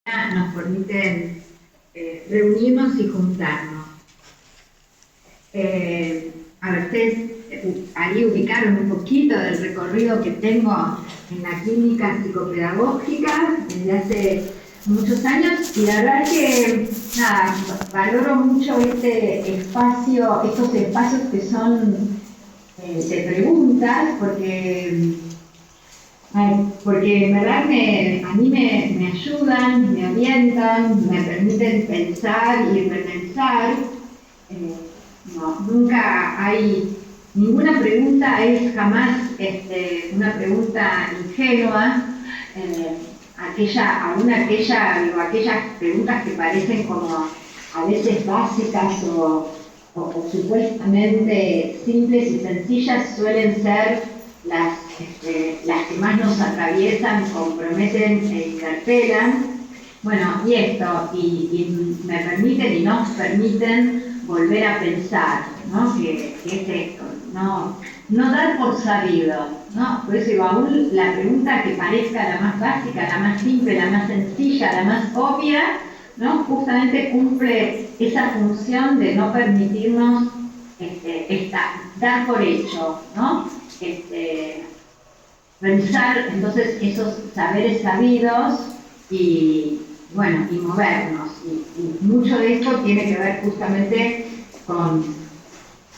nos permiten reunirnos y juntarnos. A ver, ustedes ahí ubicaron un poquito del recorrido que tengo en la clínica psicopedagógica desde hace muchos años, y la verdad es que nada, valoro mucho este espacio, estos espacios que son de preguntas, porque en verdad a mí me ayudan, me orientan, me permiten pensar y repensar. Nunca hay, ninguna pregunta es jamás una pregunta ingenua. Aquellas preguntas que parecen como a veces básicas o supuestamente simples y sencillas suelen ser las que más nos atraviesan, comprometen e interpelan. Bueno, y me permiten y nos permiten volver a pensar, ¿no? Que es esto, no dar por sabido, ¿no? Por eso digo, aún la pregunta que parezca la más básica, la más simple, la más sencilla, la más obvia, ¿no? Justamente cumple esa función de no permitirnos dar por hecho, ¿no? Revisar entonces esos saberes sabidos y movernos. Y mucho de esto tiene que ver justamente con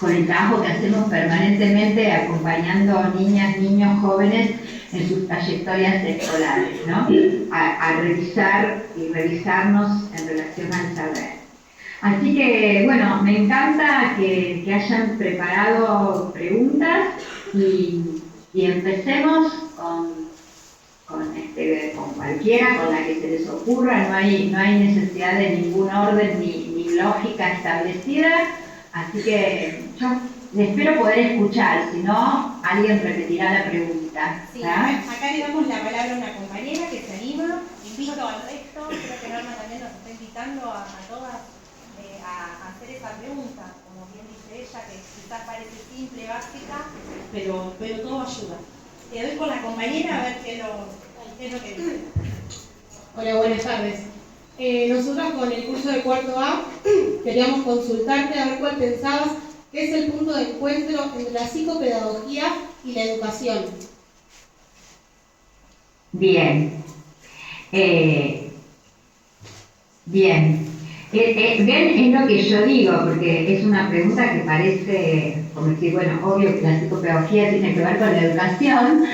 el trabajo que hacemos permanentemente acompañando niñas, niños, jóvenes en sus trayectorias escolares, ¿no? A revisar y revisarnos en relación al saber. Así que, bueno, me encanta que hayan preparado preguntas y empecemos con cualquiera, con la que se les ocurra. No hay necesidad de ningún orden ni lógica establecida, así que yo espero poder escuchar, si no, alguien repetirá la pregunta. Sí, acá le damos la palabra a una compañera que se anima. Invito al resto, creo que Norma también nos está invitando a todas a hacer esa pregunta, como bien dice ella, que quizás parece simple, básica, pero todo ayuda. Te doy con la compañera a ver qué es lo que dice. Hola, buenas tardes. Nosotras con el curso de cuarto A queríamos consultarte a ver cuál pensabas que es el punto de encuentro entre la psicopedagogía y la educación. Bien. Bien. Bien es lo que yo digo, porque es una pregunta que parece como decir, bueno, obvio que la psicopedagogía tiene que ver con la educación,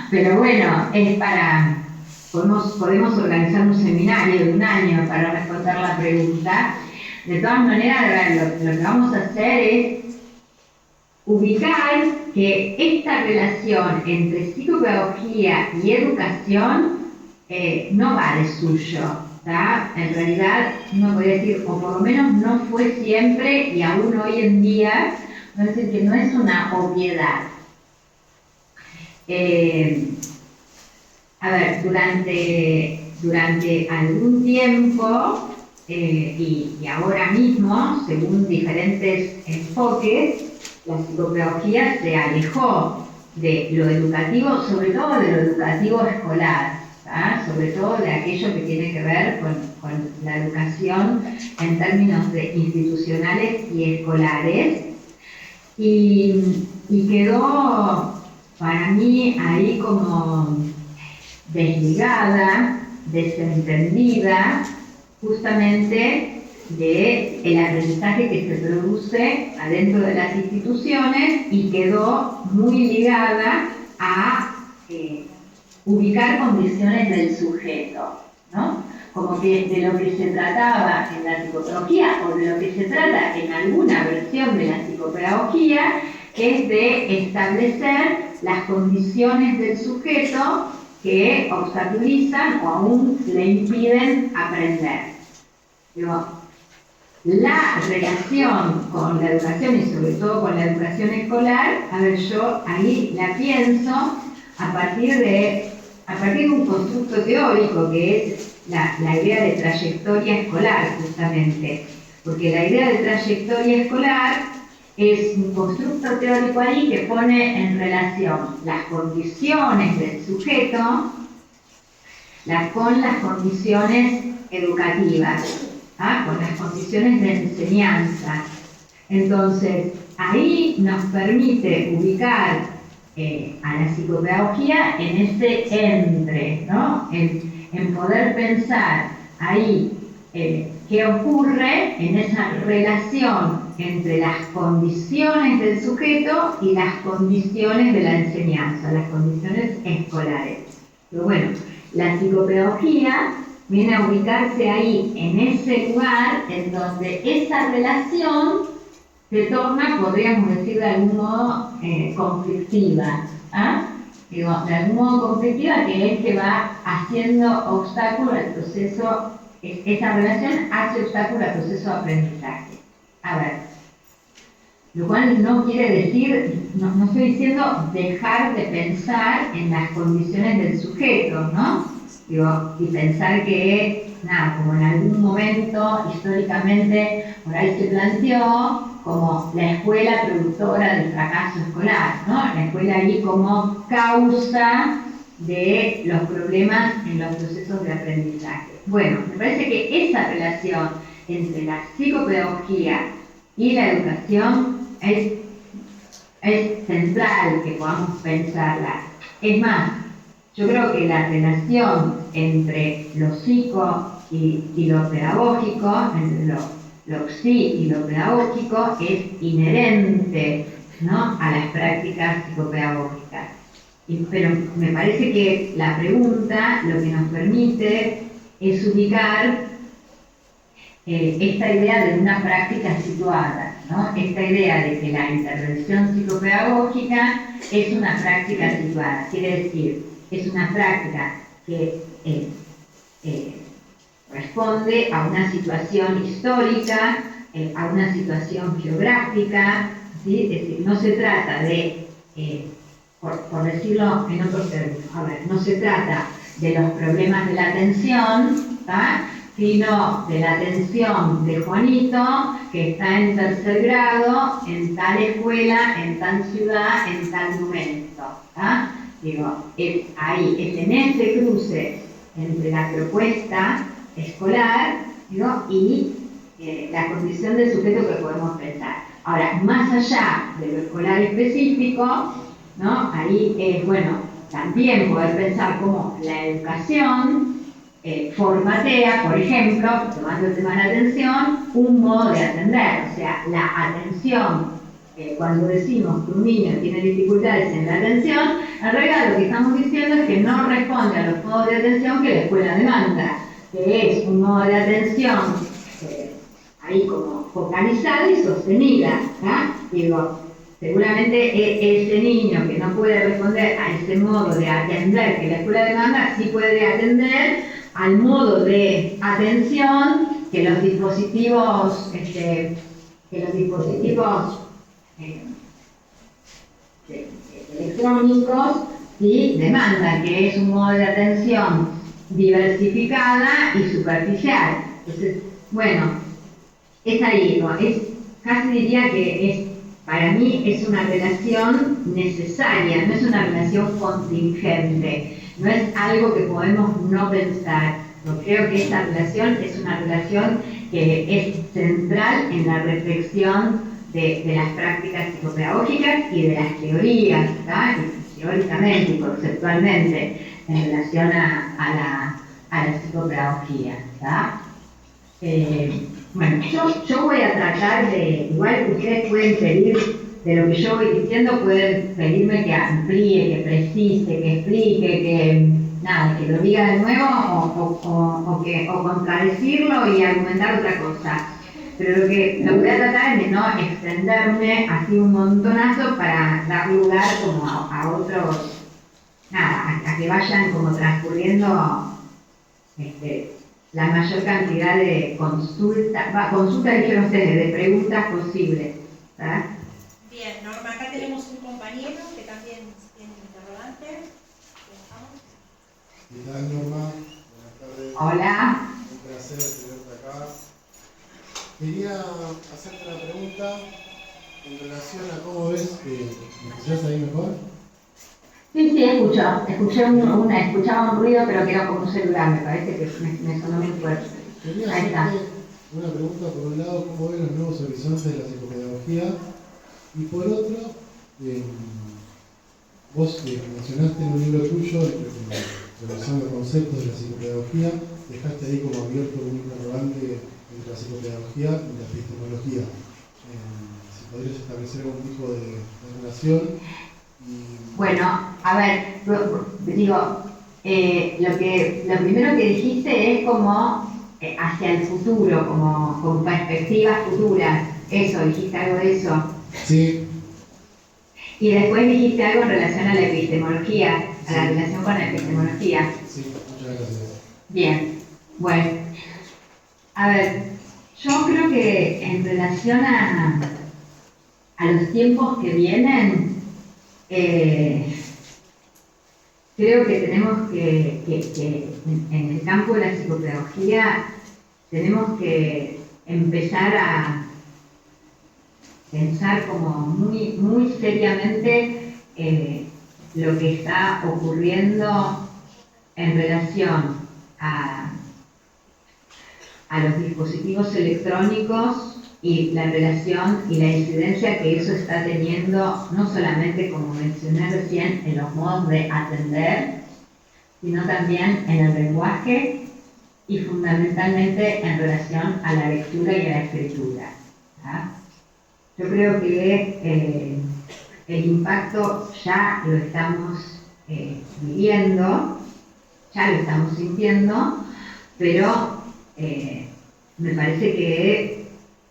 pero bueno, es podemos organizar un seminario de un año para responder la pregunta. De todas maneras, lo que vamos a hacer es ubicar que esta relación entre psicopedagogía y educación no va de suyo. En realidad, uno podría decir, o por lo menos no fue siempre, y aún hoy en día, no decir que no es una obviedad. A ver, durante algún tiempo, y ahora mismo, según diferentes enfoques, la psicopedagogía se alejó de lo educativo, sobre todo de lo educativo escolar. Sobre todo de aquello que tiene que ver con la educación en términos institucionales y escolares, y quedó para mí ahí como desligada, desentendida, justamente del aprendizaje que se produce adentro de las instituciones, y quedó muy ligada a ubicar condiciones del sujeto, ¿no? Como que de lo que se trataba en la psicopedagogía, o de lo que se trata en alguna versión de la psicopedagogía, es de establecer las condiciones del sujeto que obstaculizan o aún le impiden aprender. Digo, la relación con la educación, y sobre todo con la educación escolar, a ver, yo ahí la pienso a partir de un constructo teórico que es la idea de trayectoria escolar, justamente. Porque la idea de trayectoria escolar es un constructo teórico ahí que pone en relación las condiciones del sujeto con las condiciones educativas, con las condiciones de enseñanza. Entonces, ahí nos permite ubicar a la psicopedagogía en ese entre, ¿no? En poder pensar ahí qué ocurre en esa relación entre las condiciones del sujeto y las condiciones de la enseñanza, las condiciones escolares. Pero bueno, la psicopedagogía viene a ubicarse ahí, en ese lugar en donde esa relación se torna, podríamos decir de algún modo, conflictiva. Digo, de algún modo conflictiva, que es que va haciendo obstáculo al proceso, esa relación hace obstáculo al proceso de aprendizaje. A ver, lo cual no quiere decir, no estoy diciendo dejar de pensar en las condiciones del sujeto, ¿no? Digo, y pensar que, nada, como en algún momento históricamente por ahí se planteó como la escuela productora del fracaso escolar, ¿no? La escuela ahí como causa de los problemas en los procesos de aprendizaje. Bueno, me parece que esa relación entre la psicopedagogía y la educación es central que podamos pensarla. Es más, yo creo que la relación entre lo psico y lo pedagógico, entre lo psi y lo pedagógico, es inherente, ¿no?, a las prácticas psicopedagógicas. Pero me parece que la pregunta lo que nos permite es ubicar esta idea de una práctica situada, ¿no? Esta idea de que la intervención psicopedagógica es una práctica situada, quiere decir, es una práctica que responde a una situación histórica, a una situación geográfica, ¿sí? Es decir, no se trata de, por decirlo en otros términos, a ver, no se trata de los problemas de la atención, sino de la atención de Juanito, que está en tercer grado, en tal escuela, en tal ciudad, en tal momento. Digo, es ahí, es en ese cruce entre la propuesta escolar, digo, y la condición del sujeto que podemos pensar. Ahora, más allá de lo escolar específico, ¿no?, ahí es, bueno, también poder pensar cómo la educación formatea, por ejemplo, tomando el tema de la atención, un modo de atender. O sea, la atención, cuando decimos que un niño tiene dificultades en la atención, en realidad lo que estamos diciendo es que no responde a los modos de atención que la escuela demanda, que es un modo de atención ahí como focalizada y sostenida. Digo, seguramente ese niño que no puede responder a ese modo de atender que la escuela demanda, sí puede atender al modo de atención que los dispositivos, electrónicos, ¿sí?, demandan, que es un modo de atención diversificada y superficial. Entonces, bueno, es ahí, ¿no? Casi diría que para mí es una relación necesaria, no es una relación contingente, no es algo que podemos no pensar. Yo creo que esta relación es una relación que es central en la reflexión de las prácticas psicopedagógicas y de las teorías, teóricamente y conceptualmente, en relación a la psicopedagogía. Bueno, yo voy a tratar de, igual que ustedes pueden pedir, de lo que yo voy diciendo, pueden pedirme que amplíe, que precise, que explique, que lo diga de nuevo o contradecirlo y argumentar otra cosa. Pero lo que voy a tratar es de no extenderme así un montonazo para dar lugar como a otros, a que vayan como transcurriendo la mayor cantidad de consultas dijeron ustedes, de preguntas posibles. Bien, Norma, acá tenemos un compañero que también tiene interrogante. ¿Qué tal, Norma? Buenas tardes. Hola. Un placer tenerte acá. Quería hacerte una pregunta en relación a cómo ves, ¿me escuchás ahí mejor? Sí, escuchaba un ruido, pero que era como un celular, me parece que me sonó muy fuerte. Quería Ahí está. hacerte una pregunta por un lado, ¿cómo ven los nuevos horizontes de la psicopedagogía? Y por otro, vos mencionaste en un libro tuyo, revisando conceptos de la psicopedagogía, dejaste ahí como abierto un interrogante entre la psicopedagogía y la epistemología. Si podrías establecer algún tipo de relación. Bueno, a ver, digo, lo primero que dijiste es como hacia el futuro, como con perspectivas futuras. Eso, dijiste algo de eso. Sí. Y después dijiste algo en relación a la epistemología, a la Sí. relación con la epistemología. Sí, muchas gracias. Bien, bueno, a ver, yo creo que en relación a los tiempos que vienen, creo que tenemos que en el campo de la psicopedagogía, tenemos que empezar a pensar como muy seriamente lo que está ocurriendo en relación a los dispositivos electrónicos y la relación y la incidencia que eso está teniendo, no solamente, como mencioné recién, en los modos de atender, sino también en el lenguaje y fundamentalmente en relación a la lectura y a la escritura. ¿Ah? Yo creo que el impacto ya lo estamos viviendo, ya lo estamos sintiendo, pero me parece que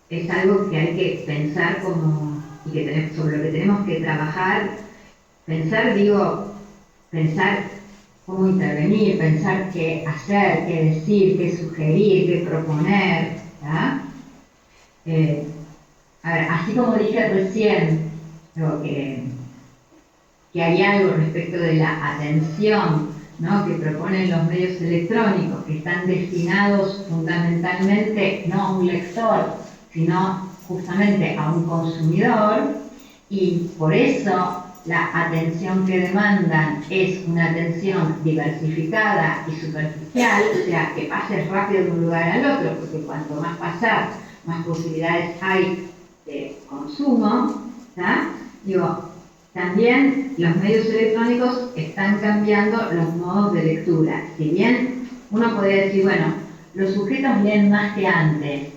es algo que hay que pensar y que sobre lo que tenemos que trabajar. Pensar cómo intervenir, pensar qué hacer, qué decir, qué sugerir, qué proponer. ¿Ah? A ver, así como dije recién, creo que hay algo respecto de la atención, ¿no?, que proponen los medios electrónicos, que están destinados fundamentalmente no a un lector, sino justamente a un consumidor, y por eso la atención que demandan es una atención diversificada y superficial, o sea, que pases rápido de un lugar al otro, porque cuanto más pasar, más posibilidades hay de consumo. ¿Tá? Digo, también los medios electrónicos están cambiando los modos de lectura. Si bien uno podría decir, bueno, los sujetos leen más que antes,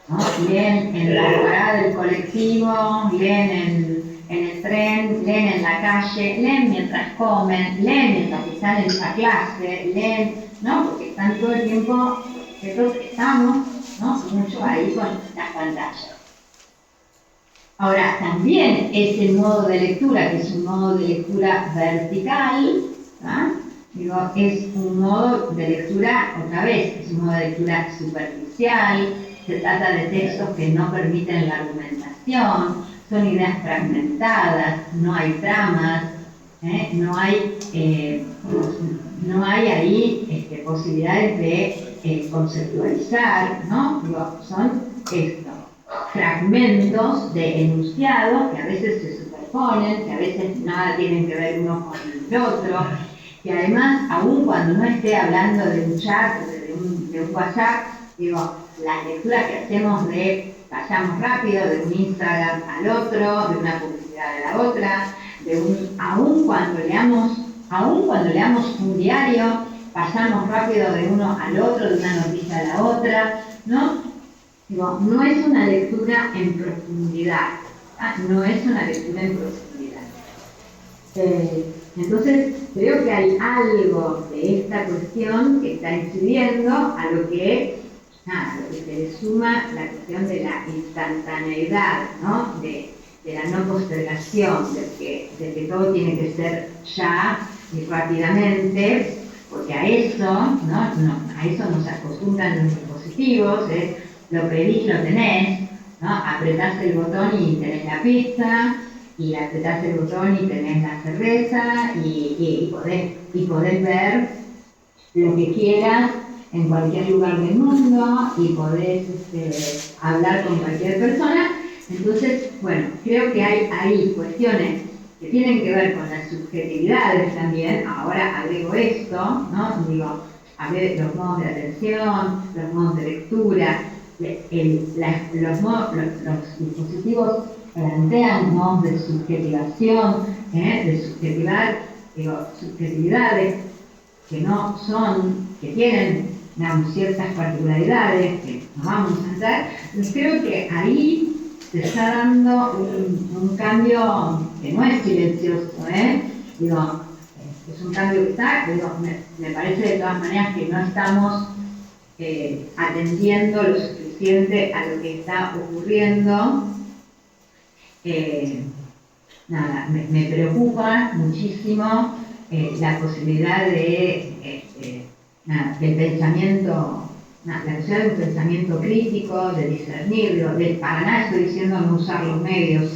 ¿no? Leen en la parada del colectivo, leen en el tren, leen en la calle, leen mientras comen, leen mientras están en la clase, leen, ¿no? Porque están todo el tiempo, nosotros estamos, ¿no?, mucho ahí con las pantallas. Ahora, también ese modo de lectura, que es un modo de lectura vertical, ¿ah?, digo, es un modo de lectura, otra vez, es un modo de lectura superficial, se trata de textos que no permiten la argumentación, son ideas fragmentadas, no hay tramas, no hay ahí posibilidades de conceptualizar, ¿no? Digo, son esto, fragmentos de enunciados que a veces se superponen, que a veces nada tienen que ver uno con el otro, que además, aun cuando no esté hablando de un chat o de un WhatsApp, digo, las lecturas que hacemos pasamos rápido de un Instagram al otro, de una publicidad a la otra, aun cuando leamos un diario, pasamos rápido de uno al otro, de una noticia a la otra, ¿no? Digo, no es una lectura en profundidad, no es una lectura en profundidad. Entonces, creo que hay algo de esta cuestión que está incidiendo a lo que se le suma la cuestión de la instantaneidad, ¿no?, de la no postergación, de que todo tiene que ser ya y rápidamente, porque a eso nos acostumbran los dispositivos, lo pedís, lo tenés, ¿no? Apretás el botón y tenés la pizza, y apretás el botón y tenés la cerveza, y podés ver lo que quieras en cualquier lugar del mundo, y podés hablar con cualquier persona. Entonces, bueno, creo que hay ahí cuestiones que tienen que ver con las subjetividades también. Ahora agrego esto, ¿no? Digo, los modos de atención, los modos de lectura, los dispositivos plantean modos de subjetivación, subjetividades que no son, que tienen ciertas particularidades que nos vamos a entrar. Creo que ahí se está dando un cambio que no es silencioso, es un cambio que está, me parece de todas maneras que no estamos atendiendo lo suficiente a lo que está ocurriendo. Me preocupa muchísimo la posibilidad del pensamiento, la necesidad de un pensamiento crítico, de discernir, para nada estoy diciendo no usar los medios,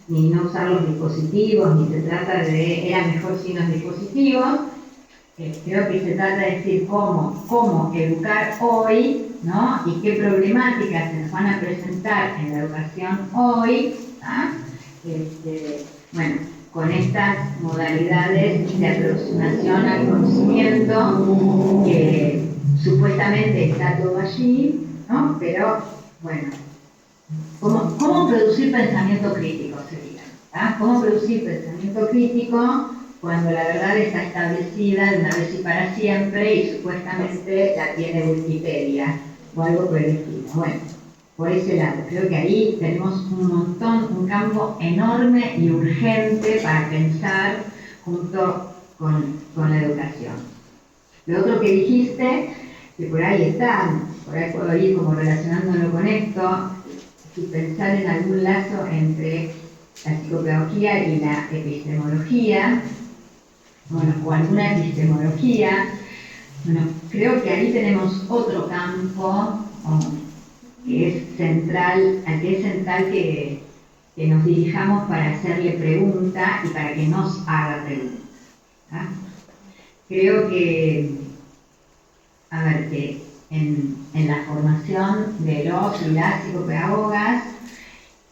ni no usar los dispositivos, ni se trata de era mejor sin los dispositivos. Creo que se trata de decir cómo educar hoy, ¿no? Y qué problemáticas se nos van a presentar en la educación hoy, con estas modalidades de aproximación al conocimiento, que supuestamente está todo allí, ¿no? Pero, bueno, ¿cómo producir pensamiento crítico sería? ¿Cómo producir pensamiento crítico cuando la verdad está establecida de una vez y para siempre y supuestamente la tiene Wikipedia o algo por el estilo? Bueno, por ese lado, creo que ahí tenemos un campo enorme y urgente para pensar junto con la educación. Lo otro que dijiste, que por ahí está, por ahí puedo ir como relacionándolo con esto, y pensar en algún lazo entre la psicopedagogía y la epistemología, o alguna epistemología. Creo que ahí tenemos otro campo que es central, que nos dirijamos para hacerle pregunta y para que nos haga pregunta. Creo que en la formación de los y las psicopedagogas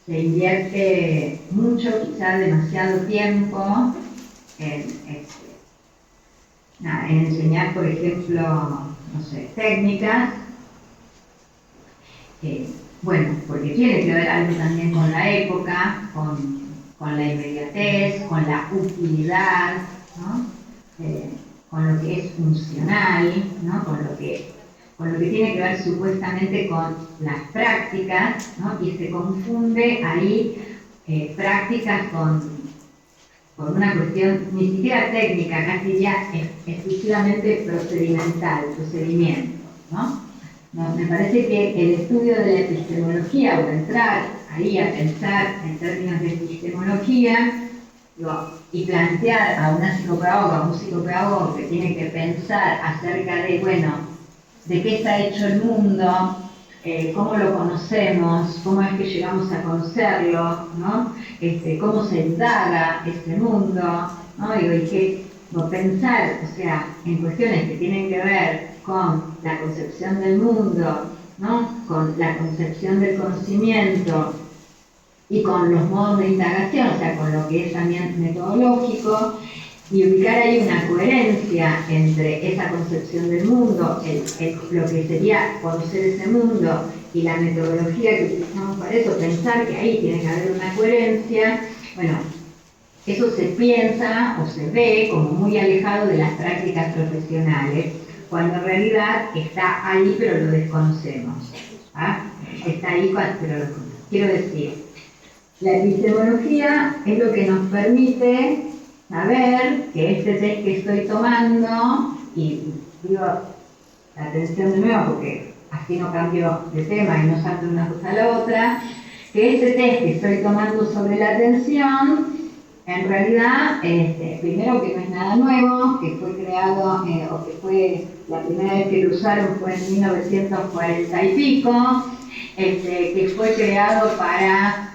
se invierte mucho, quizás demasiado tiempo en enseñar, por ejemplo, técnicas, porque tiene que ver algo también con la época, con la inmediatez, con la utilidad, ¿no? Con lo que es funcional, ¿no? con lo que tiene que ver supuestamente con las prácticas, ¿no? Y se confunde ahí prácticas con una cuestión ni siquiera técnica, casi ya exclusivamente procedimiento, ¿no? Me parece que el estudio de la epistemología, o entrar ahí a pensar en términos de epistemología, y plantear a una psicopedagoga o un psicopedagogo que tiene que pensar acerca de qué está hecho el mundo, cómo lo conocemos, cómo es que llegamos a conocerlo, ¿no? Cómo se indaga este mundo, ¿no? Pensar, en cuestiones que tienen que ver con la concepción del mundo, ¿no? Con la concepción del conocimiento y con los modos de indagación, con lo que es también metodológico, y ubicar ahí una coherencia entre esa concepción del mundo, lo que sería conocer ese mundo y la metodología que utilizamos para eso, pensar que ahí tiene que haber una coherencia. Eso se piensa o se ve como muy alejado de las prácticas profesionales, cuando en realidad está ahí pero lo desconocemos. Está ahí pero lo desconocemos. Quiero decir, la epistemología es lo que nos permite saber que este test que estoy tomando, y digo la atención de nuevo porque así no cambio de tema y no salto de una cosa a la otra, que este test que estoy tomando sobre la atención, en realidad, primero que no es nada nuevo, que fue creado, o que fue la primera vez que lo usaron fue en 1940 y pico, que fue creado para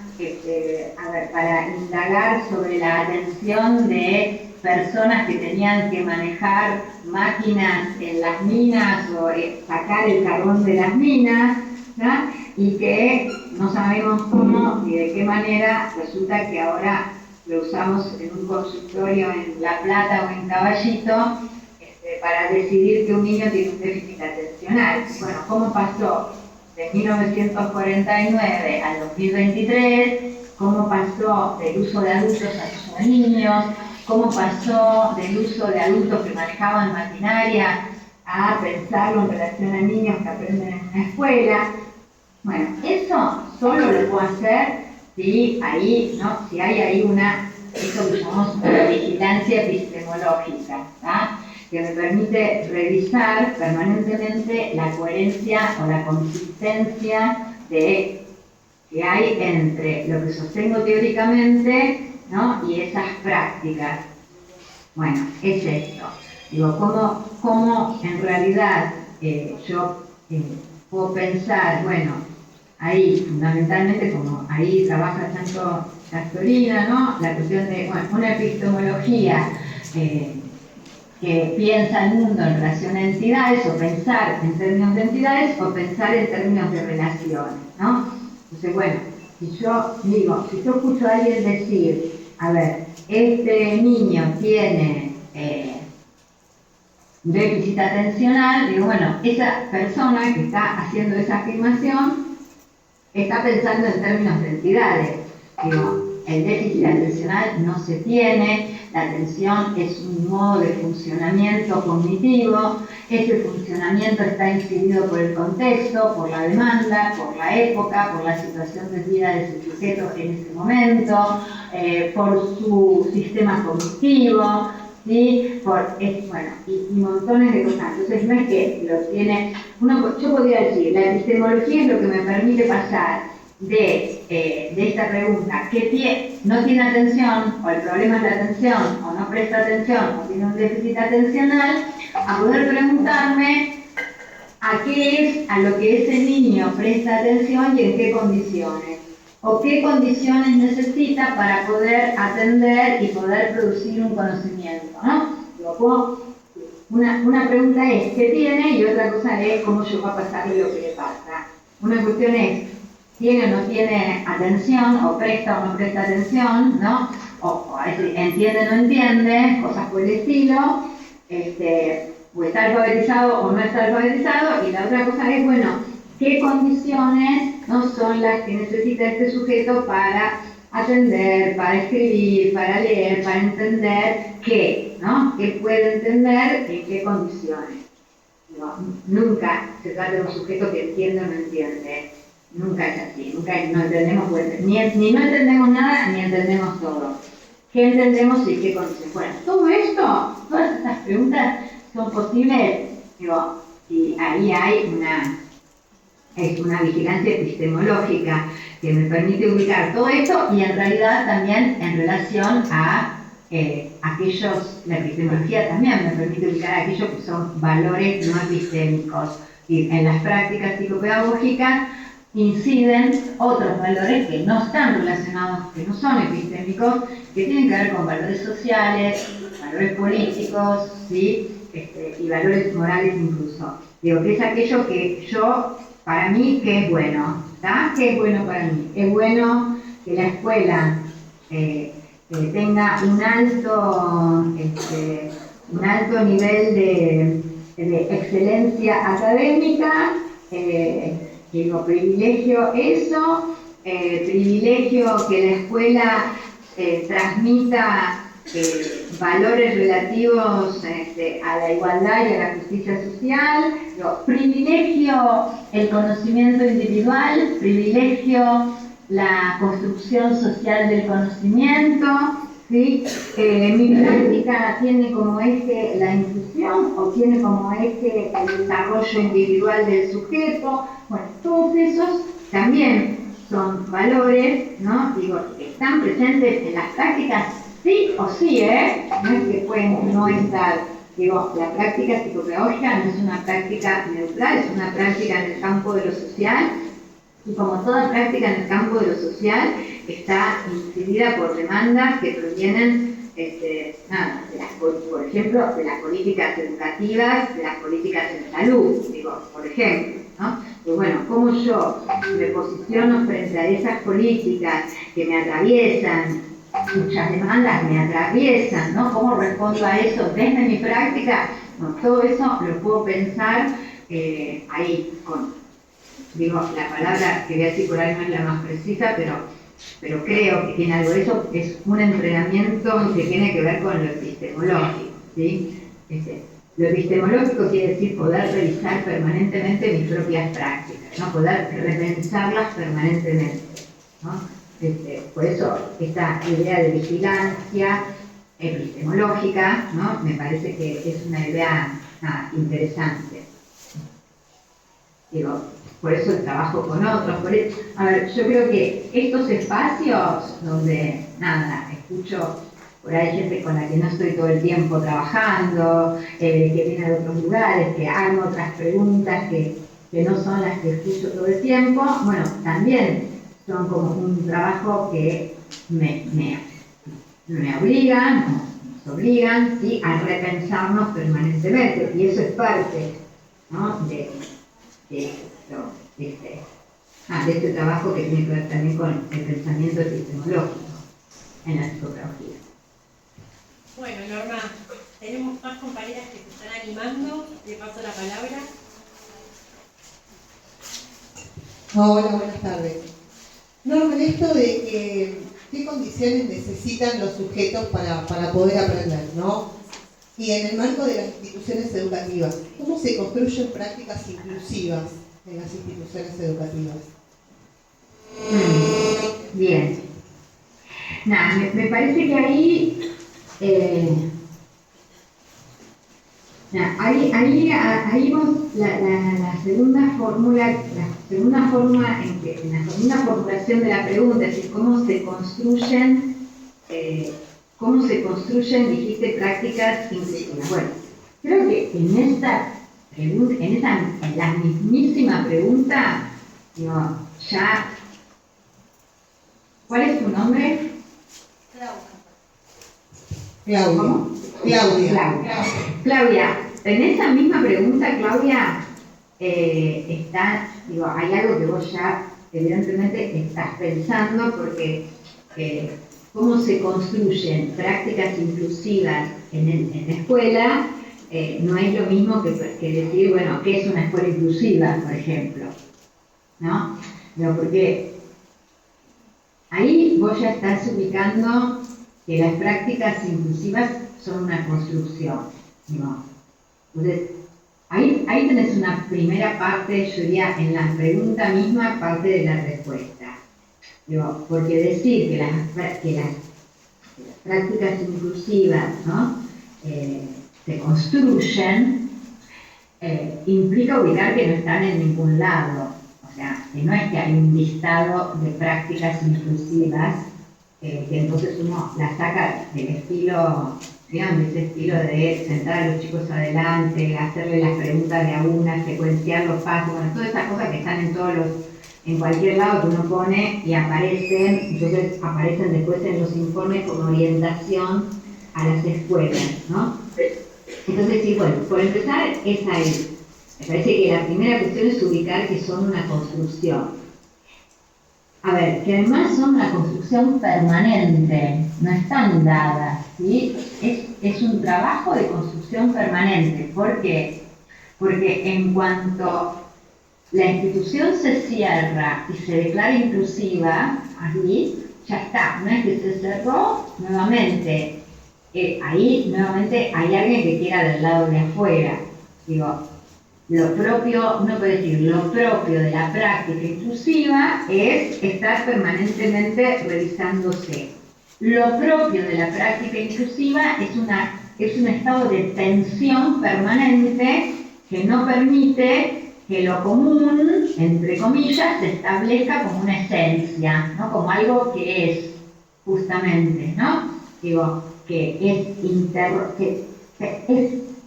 indagar sobre la atención de personas que tenían que manejar máquinas en las minas o sacar el carbón de las minas, ¿no? Y que no sabemos cómo ni de qué manera resulta que ahora lo usamos en un consultorio en La Plata o en Caballito, para decidir que un niño tiene un déficit atencional. Bueno, ¿cómo pasó de 1949 al 2023? ¿Cómo pasó del uso de adultos al uso de niños? ¿Cómo pasó del uso de adultos que manejaban maquinaria a pensarlo en relación a niños que aprenden en una escuela? Bueno, eso solo lo puedo hacer si hay ahí eso que llamamos una vigilancia epistemológica, ¿tá? Que me permite revisar permanentemente la coherencia o la consistencia que hay entre lo que sostengo teóricamente, ¿no? Y esas prácticas. Bueno, es esto. Digo, ¿cómo en realidad yo puedo pensar, bueno, ahí fundamentalmente como ahí trabaja tanto Castorina, ¿no? La cuestión de, bueno, una epistemología que piensa el mundo en relación a entidades, o pensar en términos de entidades, o pensar en términos de relaciones, ¿no? Entonces, bueno, si yo escucho a alguien decir, a ver, este niño tiene déficit atencional, digo, bueno, esa persona que está haciendo esa afirmación está pensando en términos de entidades. Digo, el déficit atencional no se tiene, la atención es un modo de funcionamiento cognitivo, ese funcionamiento está incidido por el contexto, por la demanda, por la época, por la situación de vida de su sujeto en ese momento, por su sistema cognitivo, ¿sí? Y montones de cosas. Entonces no es que lo tiene, yo podría decir, la epistemología es lo que me permite pasar de esta pregunta, ¿qué no tiene atención, o el problema es la atención, o no presta atención, o tiene un déficit atencional, a poder preguntarme a lo que ese niño presta atención y en qué condiciones, o qué condiciones necesita para poder atender y poder producir un conocimiento, ¿no? Una pregunta es ¿qué tiene? Y otra cosa es cómo yo voy a pasarle lo que le pasa. Una cuestión es ¿tiene o no tiene atención? ¿O presta o no presta atención? ¿No? O entiende o no entiende, cosas por el estilo, o está alfabetizado o no está alfabetizado, y la otra cosa es, bueno, ¿qué condiciones no son las que necesita este sujeto para atender, para escribir, para leer, para entender qué, ¿no? ¿Qué puede entender en qué condiciones? No, nunca se trata de un sujeto que entiende o no entiende. Nunca es así, nunca no entendemos, ni no entendemos nada, ni entendemos todo. ¿Qué entendemos y qué condiciones? Bueno, todo esto, todas estas preguntas son posibles, y ahí hay una vigilancia epistemológica que me permite ubicar todo esto, y en realidad también en relación a la epistemología también me permite ubicar aquellos que son valores no epistémicos. Y en las prácticas psicopedagógicas inciden otros valores que no están relacionados, que no son epistémicos, que tienen que ver con valores sociales, valores políticos, ¿sí? Y valores morales incluso. Digo, que es aquello que para mí, ¿qué es bueno? ¿Tá? ¿Qué es bueno para mí? Es bueno que la escuela tenga un alto nivel de excelencia académica, privilegio eso, privilegio que la escuela transmita valores relativos a la igualdad y a la justicia social, privilegio el conocimiento individual, privilegio la construcción social del conocimiento, ¿sí? Mi práctica tiene como eje la inclusión o tiene como eje el desarrollo individual del sujeto. Bueno, todos esos también son valores, ¿no? Que están presentes en las prácticas, sí o sí, no es que pueden no estar. La práctica psicopedagógica no es una práctica neutral, es una práctica en el campo de lo social, y como toda práctica en el campo de lo social, está incidida por demandas que provienen, por ejemplo, de las políticas educativas, de las políticas en salud, por ejemplo, ¿no? Y bueno, cómo yo me posiciono frente a esas políticas que me atraviesan muchas demandas me atraviesan, ¿no? ¿Cómo respondo a eso desde mi práctica? No, todo eso lo puedo pensar ahí digo, la palabra que voy a decir por ahí no es la más precisa, pero creo que tiene algo de eso, es un entrenamiento que tiene que ver con lo epistemológico, ¿sí? Lo epistemológico quiere decir poder revisar permanentemente mis propias prácticas, ¿no? Poder repensarlas permanentemente, ¿no? Por eso esta idea de vigilancia epistemológica, ¿no? Me parece que es una idea interesante. Digo, por eso el trabajo con otros. A ver, yo creo que estos espacios donde, escucho por ahí gente con la que no estoy todo el tiempo trabajando, que viene de otros lugares, que hago otras preguntas que no son las que escucho todo el tiempo, bueno, también son como un trabajo que me obligan, nos obligan, ¿sí?, a repensarnos permanentemente, y eso es parte, ¿no?, de este trabajo que tiene que ver también con el pensamiento epistemológico en la psicopedagogía. Bueno, Norma, tenemos más compañeras que se están animando. Le paso la palabra. Hola, buenas tardes. Norma, en esto de qué condiciones necesitan los sujetos para poder aprender, ¿no? Y en el marco de las instituciones educativas, ¿cómo se construyen prácticas inclusivas en las instituciones educativas? Bien. Me parece que ahí la segunda formulación de la pregunta, es decir, cómo se construyen, dijiste, prácticas inclusivas. Bueno, creo que en la mismísima pregunta, digo, ya, ¿cuál es tu nombre? Claudia. Claudia, en esa misma pregunta, Claudia, hay algo que vos ya evidentemente estás pensando, porque cómo se construyen prácticas inclusivas en la escuela no es lo mismo que decir, bueno, ¿qué es una escuela inclusiva, por ejemplo? ¿No? Porque ahí vos ya estás ubicando que las prácticas inclusivas son una construcción, ¿no? Entonces, ahí tenés una primera parte, yo diría, en la pregunta misma, parte de la respuesta. Porque decir que las prácticas inclusivas, ¿no?, se construyen, implica ubicar que no están en ningún lado. O sea, que no es que hay un listado de prácticas inclusivas que entonces uno la saca del estilo, digamos, ese estilo de sentar a los chicos adelante, hacerle las preguntas de a una, secuenciar los pasos, bueno, todas esas cosas que están en cualquier lado que uno pone y entonces aparecen después en los informes como orientación a las escuelas, ¿no? Entonces, sí, bueno, por empezar, esa es. Me parece que la primera cuestión es ubicar que son una construcción. A ver, que además son una construcción permanente, no están dadas, ¿sí? Es un trabajo de construcción permanente. ¿Por qué? Porque en cuanto la institución se cierra y se declara inclusiva, allí ya está. Una vez que se cerró, nuevamente, ahí nuevamente hay alguien que queda del lado de afuera. Digo, lo propio, uno puede decir, lo propio de la práctica inclusiva es estar permanentemente revisándose. Lo propio de la práctica inclusiva es un estado de tensión permanente que no permite que lo común, entre comillas, se establezca como una esencia, ¿no?, como algo que es, justamente, ¿no? Digo,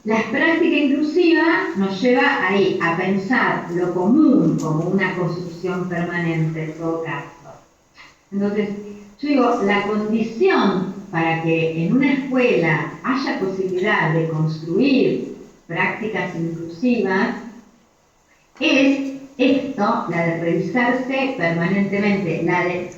la práctica inclusiva nos lleva ahí, a pensar lo común como una construcción permanente en todo caso. Entonces, yo digo, la condición para que en una escuela haya posibilidad de construir prácticas inclusivas es esto, la de revisarse permanentemente, la de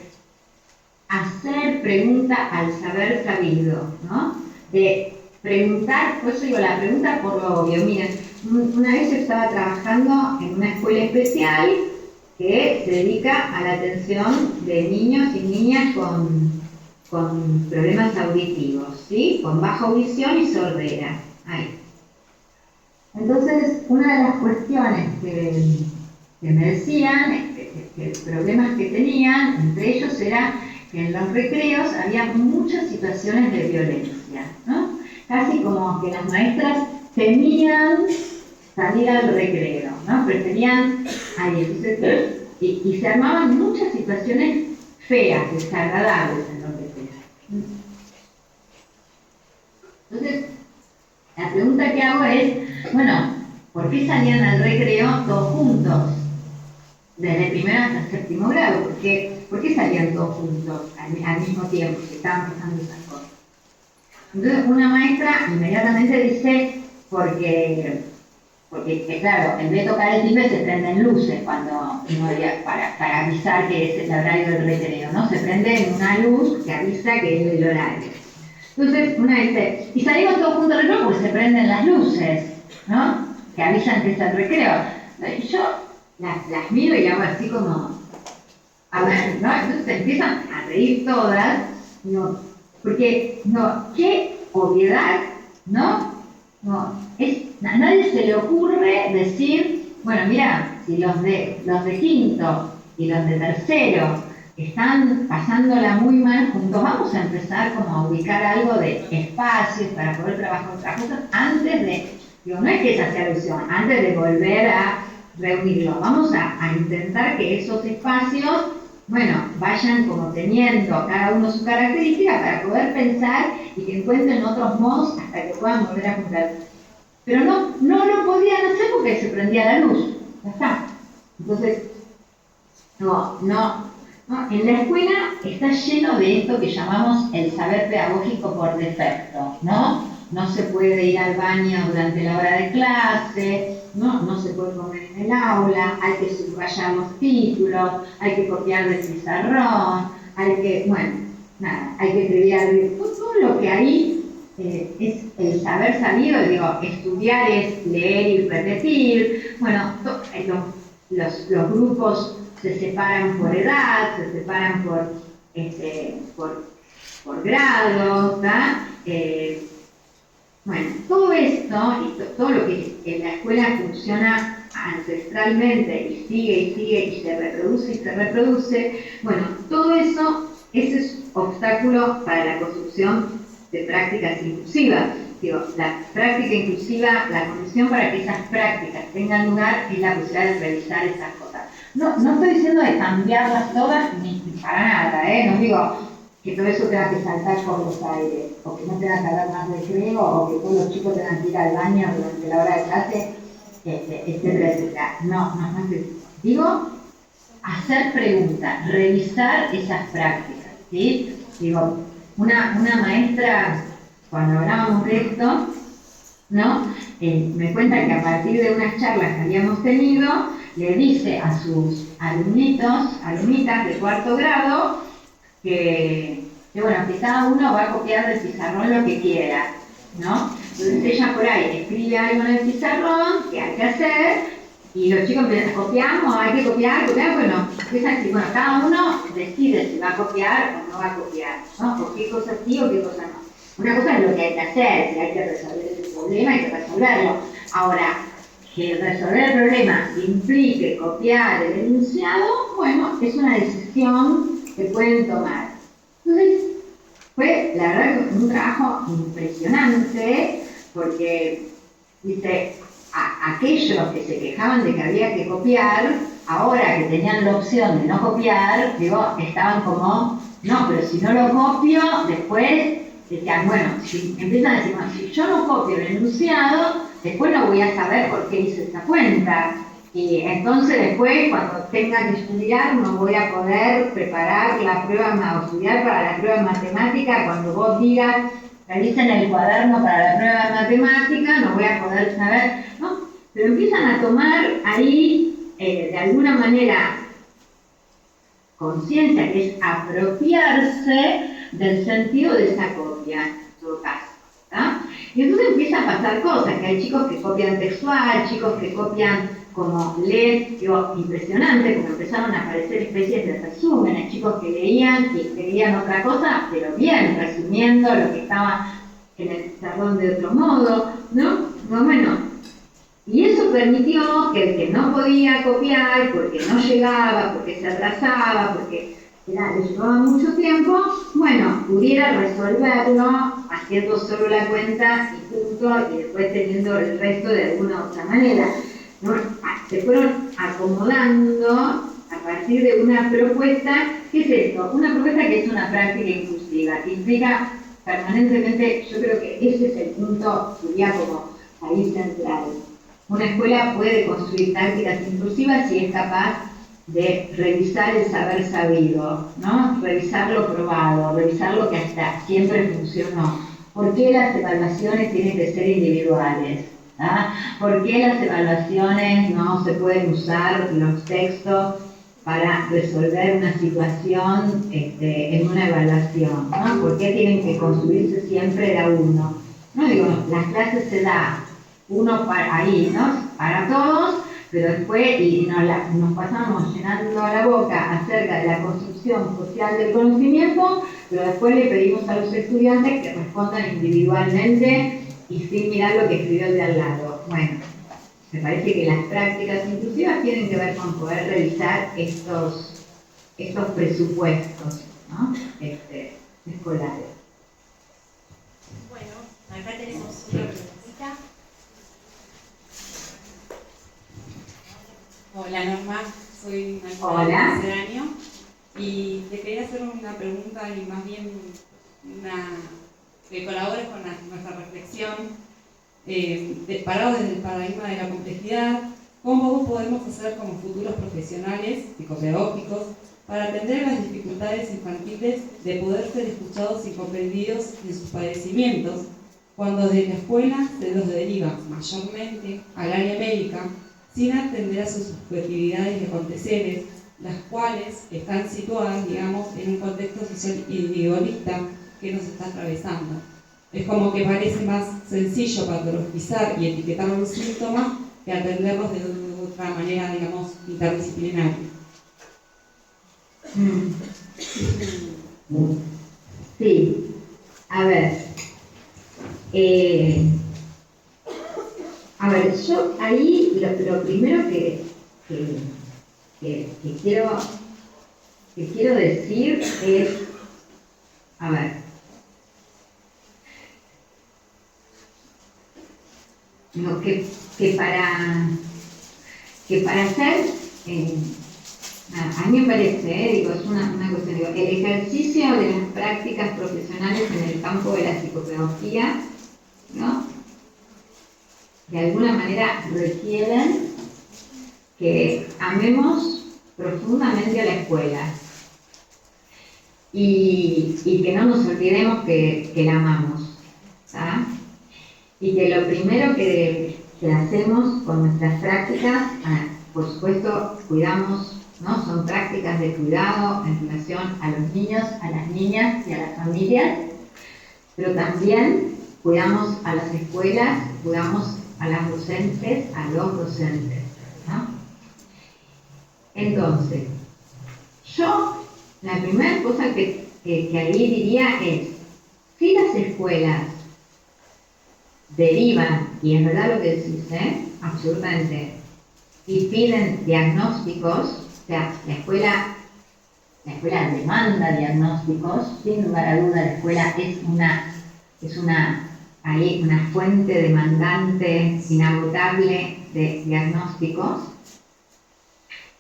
hacer pregunta al saber sabido, ¿no? De preguntar, por eso digo, la pregunta por lo obvio. Miren, una vez yo estaba trabajando en una escuela especial que se dedica a la atención de niños y niñas con problemas auditivos, ¿sí? Con baja audición y sordera. Ahí. Entonces, una de las cuestiones que me decían, que problemas que tenían, entre ellos era que en los recreos había muchas situaciones de violencia, ¿no? Casi como que las maestras temían salir al recreo, ¿no? Preferían ahí. Entonces, y se armaban muchas situaciones feas, desagradables en los recreos. Entonces, la pregunta que hago es, bueno, ¿por qué salían al recreo todos juntos? Desde primero hasta séptimo grado, ¿por qué salían todos juntos al mismo tiempo que estaban pasando esas cosas? Entonces una maestra inmediatamente dice, porque claro, en vez de tocar el timbre se prenden luces cuando para avisar que es el horario del recreo, ¿no? Se prende una luz que avisa que es el horario. Entonces una dice, y salimos todos juntos al recreo porque se prenden las luces, ¿no? Que avisan que es el recreo. Y yo las miro y hago así como, a ver, ¿no? Entonces empiezan a reír todas, ¿no? Porque, no, qué obviedad, ¿no? No, a nadie se le ocurre decir, bueno, mira, si los de quinto y los de tercero están pasándola muy mal juntos, vamos a empezar como a ubicar algo de espacios para poder trabajar otras cosas antes de, digo, no es que esa sea alusión, antes de volver a reunirlos, vamos a intentar que esos espacios, bueno, vayan como teniendo cada uno su característica para poder pensar y que encuentren otros modos hasta que puedan volver a juntar. Pero no lo podían hacer porque se prendía la luz, ya está. Entonces, en la escuela está lleno de esto que llamamos el saber pedagógico por defecto, ¿no? No se puede ir al baño durante la hora de clase, no se puede comer en el aula, hay que subrayar los títulos, hay que copiar del pizarrón, hay que escribir todo lo que ahí es el saber sabido. Digo, estudiar es leer y repetir. Bueno, los grupos se separan por edad, se separan por grados, ¿tá? Bueno, todo esto y todo lo que en la escuela funciona ancestralmente y sigue y se reproduce, bueno, todo eso, ese es obstáculo para la construcción de prácticas inclusivas. Digo, la práctica inclusiva, la condición para que esas prácticas tengan lugar es la posibilidad de revisar esas cosas. No estoy diciendo de cambiarlas todas ni para nada, no digo que todo eso tenga que saltar por los aires, o que no tenga que haber más recreo, o que todos los chicos tengan que ir al baño durante la hora de clase, etcétera, etcétera. No es eso. Digo, hacer preguntas, revisar esas prácticas, ¿sí? Digo, una maestra, cuando hablábamos de esto, ¿no? Me cuenta que a partir de unas charlas que habíamos tenido, le dice a sus alumnitas de cuarto grado, que cada uno va a copiar del pizarrón lo que quiera, ¿no? Entonces ella por ahí escribe algo en el pizarrón que hay que hacer, y los chicos empiezan, copiamos, hay que copiar, bueno, empiezan a decir, bueno, cada uno decide si va a copiar o no va a copiar, ¿no? O qué cosa sí o qué cosa no. Una cosa es lo que hay que hacer, si hay que resolver ese problema, hay que resolverlo. Ahora, que resolver el problema implique copiar el enunciado, bueno, es una decisión que pueden tomar. Entonces, fue la verdad que un trabajo impresionante, porque dice, aquellos que se quejaban de que había que copiar, ahora que tenían la opción de no copiar, estaban como, no, pero si no lo copio, después decían, bueno, si empiezan a decir, bueno, si yo no copio el enunciado, después no voy a saber por qué hice esa cuenta. Y entonces después, cuando tenga que estudiar, no voy a poder preparar la prueba, o estudiar para la prueba de matemática. Cuando vos digas, revisen el cuaderno para la prueba de matemática, no voy a poder saber, ¿no? Pero empiezan a tomar ahí, de alguna manera, conciencia, que es apropiarse del sentido de esa copia, en todo caso. ¿Tá? Y entonces empieza a pasar cosas, que hay chicos que copian textual, chicos que copian como leen, digo, impresionante, como empezaron a aparecer especies de resúmenes, chicos que leían y escribían otra cosa, pero bien, resumiendo lo que estaba en el pizarrón de otro modo, ¿no? Bueno, y eso permitió que el que no podía copiar, porque no llegaba, porque se atrasaba, porque le llevaba mucho tiempo, bueno, pudiera resolverlo haciendo solo la cuenta y punto, y después teniendo el resto de alguna otra manera, ¿no? Se fueron acomodando a partir de una propuesta. ¿Qué es esto? Una propuesta que es una práctica inclusiva, que implica permanentemente, yo creo que ese es el punto, sería como ahí central. Una escuela puede construir tácticas inclusivas si es capaz de revisar el saber sabido, ¿no? Revisar lo probado, revisar lo que hasta siempre funcionó. ¿Por qué las evaluaciones tienen que ser individuales? ¿Ah? ¿Por qué las evaluaciones no se pueden usar los textos para resolver una situación en una evaluación? ¿No? ¿Por qué tienen que construirse siempre de a uno? No digo, las clases se da uno para ahí, ¿no? Para todos, pero después nos pasamos llenando la boca acerca de la construcción social del conocimiento, pero después le pedimos a los estudiantes que respondan individualmente y sin mirar lo que escribió el de al lado. Bueno, me parece que las prácticas inclusivas tienen que ver con poder revisar estos presupuestos, ¿no? Escolares. Bueno, acá tenemos una preguntita. Hola Norma, soy Hola. María de tercer año y te quería hacer una pregunta y más bien que colabores con nuestra reflexión. Parado desde el paradigma de la complejidad, ¿cómo podemos hacer como futuros profesionales psicopedagógicos para atender las dificultades infantiles de poder ser escuchados y comprendidos en sus padecimientos, cuando desde la escuela se los deriva mayormente al área médica, sin atender a sus subjetividades y aconteceres, las cuales están situadas, digamos, en un contexto social individualista que nos está atravesando? Es como que parece más sencillo patologizar y etiquetar los síntomas que atenderlos de otra manera, digamos, interdisciplinaria. Sí, a ver, yo ahí lo primero que quiero decir es, a ver, digo, que para hacer, a mí me parece, digo, es una cuestión, digo, el ejercicio de las prácticas profesionales en el campo de la psicopedagogía, ¿no? De alguna manera requieren que amemos profundamente a la escuela y que no nos olvidemos que la amamos, ¿tá? Y que lo primero que hacemos con nuestras prácticas, por supuesto, cuidamos, ¿no? Son prácticas de cuidado en relación a los niños, a las niñas y a las familias, pero también cuidamos a las escuelas, cuidamos a las docentes, a los docentes, ¿no? Entonces, yo la primera cosa que ahí diría es, si las escuelas derivan, y es verdad lo que decís, absolutamente, y piden diagnósticos, o sea, la escuela demanda diagnósticos, sin lugar a duda la escuela es una fuente demandante inagotable de diagnósticos,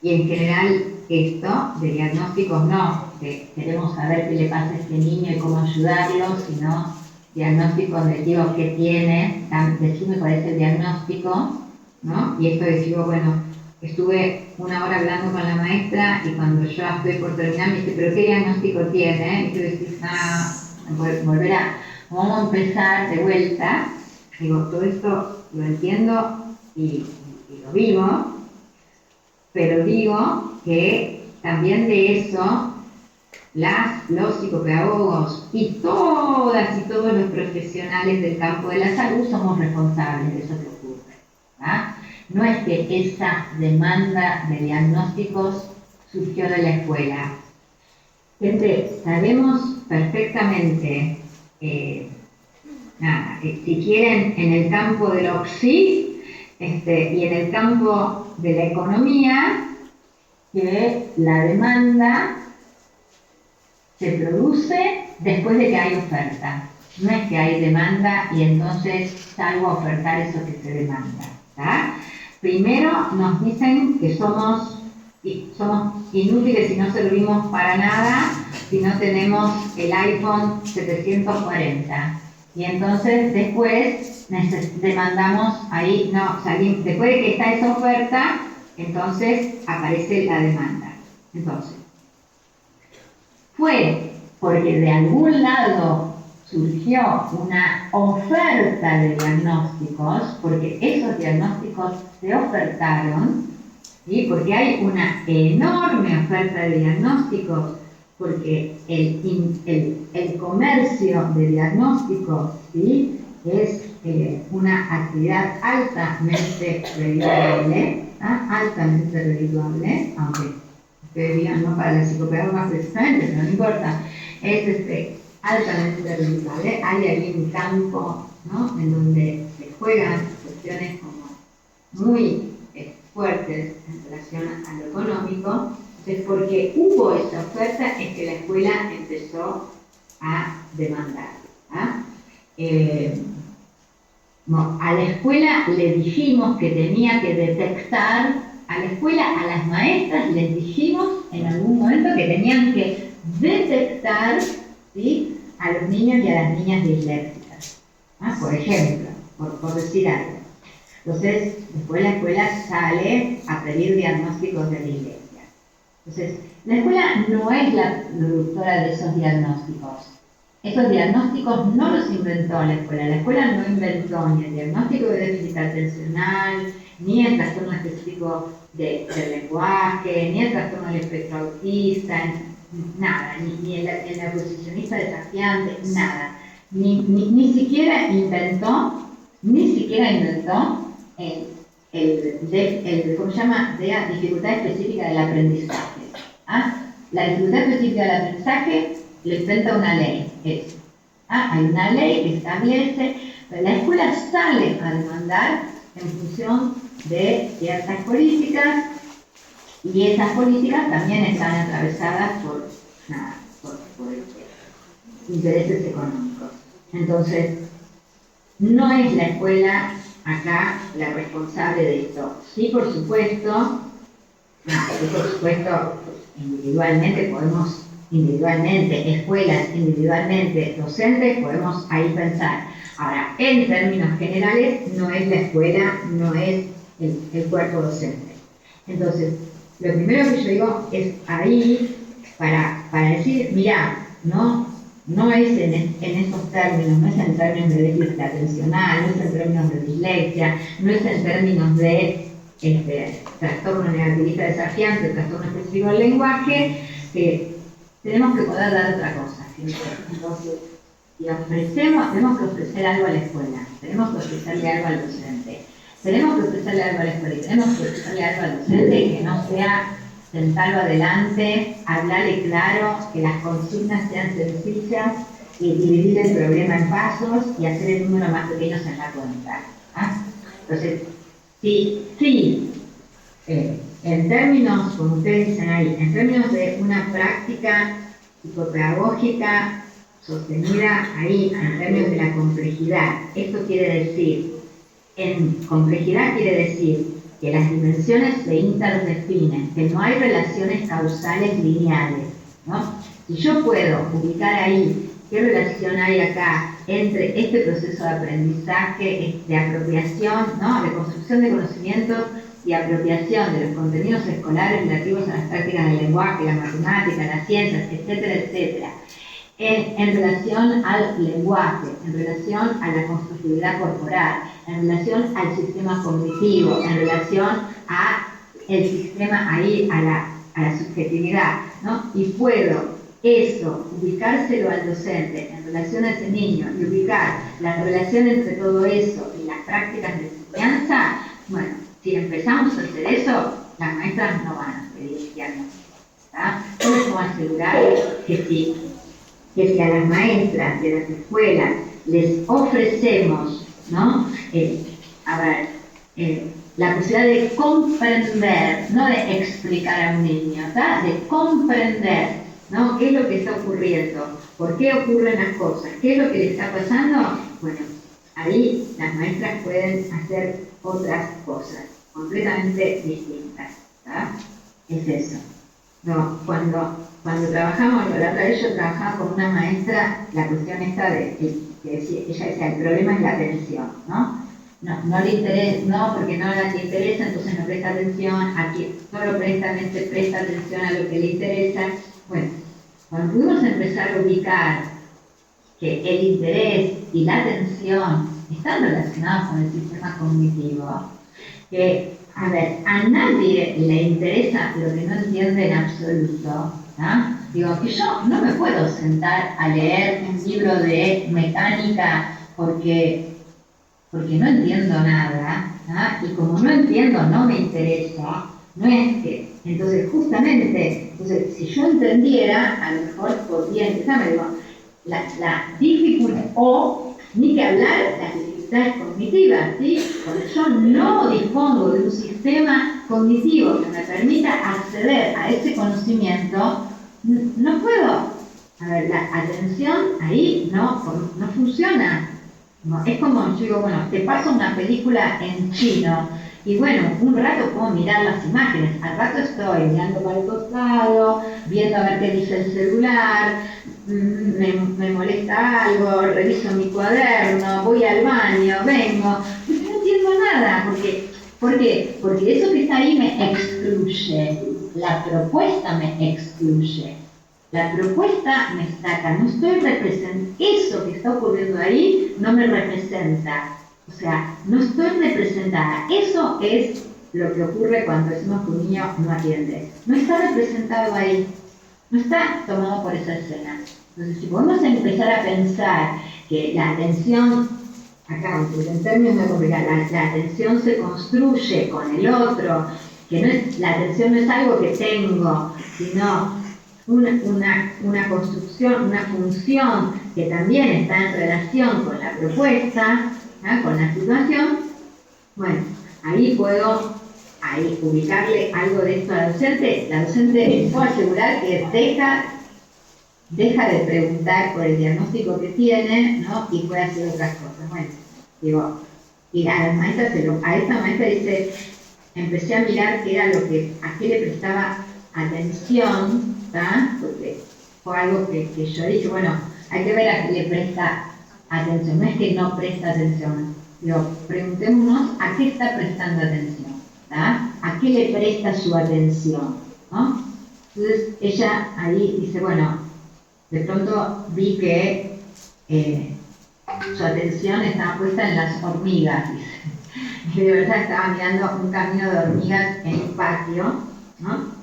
y en general esto de diagnósticos no, que queremos saber qué le pasa a este niño y cómo ayudarlo, sino diagnósticos de digo, qué tiene, decime cuál es el diagnóstico, ¿no? Y esto decimos, bueno, estuve una hora hablando con la maestra y cuando yo estoy por terminar me dice, pero ¿qué diagnóstico tiene? Y yo decía, vamos a empezar de vuelta. Digo, todo esto lo entiendo y lo vivo, pero digo que también de eso los psicopedagogos y todas y todos los profesionales del campo de la salud somos responsables de eso que ocurre. ¿Ah? No es que esa demanda de diagnósticos surgió de la escuela. Gente, sabemos perfectamente, si quieren, en el campo del OXI y en el campo de la economía, que la demanda se produce después de que hay oferta. No es que hay demanda y entonces salgo a ofertar eso que se demanda. ¿Tá? Primero nos dicen que somos inútiles y no servimos para nada si no tenemos el iPhone 740. Y entonces después demandamos ahí, después de que está esa oferta, entonces aparece la demanda. Entonces, fue porque de algún lado surgió una oferta de diagnósticos, porque esos diagnósticos se ofertaron, ¿sí? Porque hay una enorme oferta de diagnósticos, porque el comercio de diagnósticos, ¿sí? Es una actividad altamente redituable, aunque ustedes digan no para las psicopedagogas precisamente, pero no importa, es altamente redituable. Hay ahí un campo, ¿no?, en donde se juegan cuestiones como muy fuertes en relación a lo económico. Entonces, porque hubo esa oferta es que la escuela empezó a demandar. A la escuela le dijimos que tenía que detectar, a la escuela, a las maestras les dijimos en algún momento que tenían que detectar, ¿sí?, a los niños y a las niñas disléxicas. Por ejemplo, por decir algo. Entonces, después la escuela sale a pedir diagnósticos de dislexia. Entonces, la escuela no es la productora de esos diagnósticos. Esos diagnósticos no los inventó la escuela no inventó ni el diagnóstico de déficit atencional, ni el trastorno específico del lenguaje, ni el trastorno del espectro autista, nada, ni el posicionista desafiante, nada. Ni siquiera inventó ¿cómo se llama?, de la dificultad específica del aprendizaje. La dificultad específica del aprendizaje lo inventa una ley. Hay una ley que establece, pero la escuela sale a demandar en función de ciertas políticas, y esas políticas también están atravesadas por intereses económicos. Entonces, no es la escuela acá la responsable de esto. Sí, por supuesto, individualmente, escuelas, individualmente, docentes, podemos ahí pensar. Ahora, en términos generales, no es la escuela, no es el cuerpo docente. Entonces, lo primero que yo digo es ahí para decir, mirá, no es en esos términos, no es en términos de déficit atencional, no es en términos de dislexia, no es en términos de trastorno negativista desafiante, trastorno específico del lenguaje, que tenemos que poder dar otra cosa. Entonces, tenemos que ofrecer algo a la escuela, tenemos que ofrecerle algo al docente, tenemos que ofrecerle algo a la escuela y tenemos que ofrecerle algo al docente que no sea sentarlo adelante, hablarle claro, que las consignas sean sencillas y dividir el problema en pasos y hacer el número más pequeño en la cuenta. Entonces, sí, en términos, como ustedes dicen ahí, en términos de una práctica psicopedagógica sostenida ahí, en términos de la complejidad, esto quiere decir, complejidad quiere decir que las dimensiones se interdefinen, que no hay relaciones causales lineales, ¿no? Si yo puedo ubicar ahí qué relación hay acá entre este proceso de aprendizaje, de apropiación, ¿no?, de construcción de conocimientos y apropiación de los contenidos escolares relativos a las prácticas del lenguaje, la matemática, las ciencias, etcétera, etcétera, en relación al lenguaje, en relación a la constructividad corporal, en relación al sistema cognitivo, en relación a el sistema ahí, a a la subjetividad, ¿no? Y puedo eso, ubicárselo al docente en relación a ese niño y ubicar la relación entre todo eso y las prácticas de enseñanza, bueno, si empezamos a hacer eso, las maestras no van a pedir diagnóstico. Yo les puedo asegurar que si a las maestras de las escuelas les ofrecemos, ¿no? La posibilidad de comprender, no de explicar a un niño, ¿tá? De comprender, ¿no? ¿Qué es lo que está ocurriendo? ¿Por qué ocurren las cosas? ¿Qué es lo que le está pasando? Bueno, ahí las maestras pueden hacer otras cosas completamente distintas, ¿tá? Es eso. No, cuando trabajamos, la otra vez yo trabajaba con una maestra, la cuestión esta de que decía, ella decía, el problema es la atención, ¿no? No le interesa, no, porque no le interesa, entonces no presta atención, aquí solo presta atención a lo que le interesa. Bueno, cuando pudimos empezar a ubicar que el interés y la atención están relacionados con el sistema cognitivo, que, a ver, a nadie le interesa lo que no entiende en absoluto, ¿no? Digo, que yo no me puedo sentar a leer un libro de mecánica porque no entiendo nada, ¿no? Y como no entiendo, no me interesa, no es que, entonces justamente, si yo entendiera, a lo mejor podría empezar, me digo, la dificultad, o ni que hablar, las dificultades cognitivas, ¿sí? Porque yo no dispongo de un sistema cognitivo que me permita acceder a ese conocimiento, no puedo. A ver, la atención ahí no funciona. No, es como, yo digo, bueno, te paso una película en chino y bueno, un rato puedo mirar las imágenes, al rato estoy mirando para el costado, viendo a ver qué dice el celular, me molesta algo, reviso mi cuaderno, voy al baño, vengo, pero no entiendo nada, ¿por qué? Porque eso que está ahí me excluye, la propuesta me excluye. La propuesta me saca, no estoy representando, eso que está ocurriendo ahí no me representa, o sea, no estoy representada. Eso es lo que ocurre cuando decimos que un niño no atiende. No está representado ahí, no está tomado por esa escena. Entonces, si podemos empezar a pensar que la atención, acá, en términos de complicar, la atención se construye con el otro, que no es, la atención no es algo que tengo, sino una construcción, una función que también está en relación con la propuesta, ¿no? Con la situación, bueno, ahí puedo ubicarle algo de esto a la docente. La docente, puedo asegurar que deja de preguntar por el diagnóstico que tiene, ¿no? Y puede hacer otras cosas. Bueno, digo, y a esta maestra dice, empecé a mirar a qué le prestaba atención, ¿tá? Porque fue algo que yo dije, bueno, hay que ver a qué le presta atención, no es que no presta atención, pero preguntémonos a qué está prestando atención, ¿tá? A qué le presta su atención, ¿no? Entonces ella ahí dice, bueno, de pronto vi que su atención estaba puesta en las hormigas, dice. Y de verdad estaba mirando un camino de hormigas en un patio, ¿no?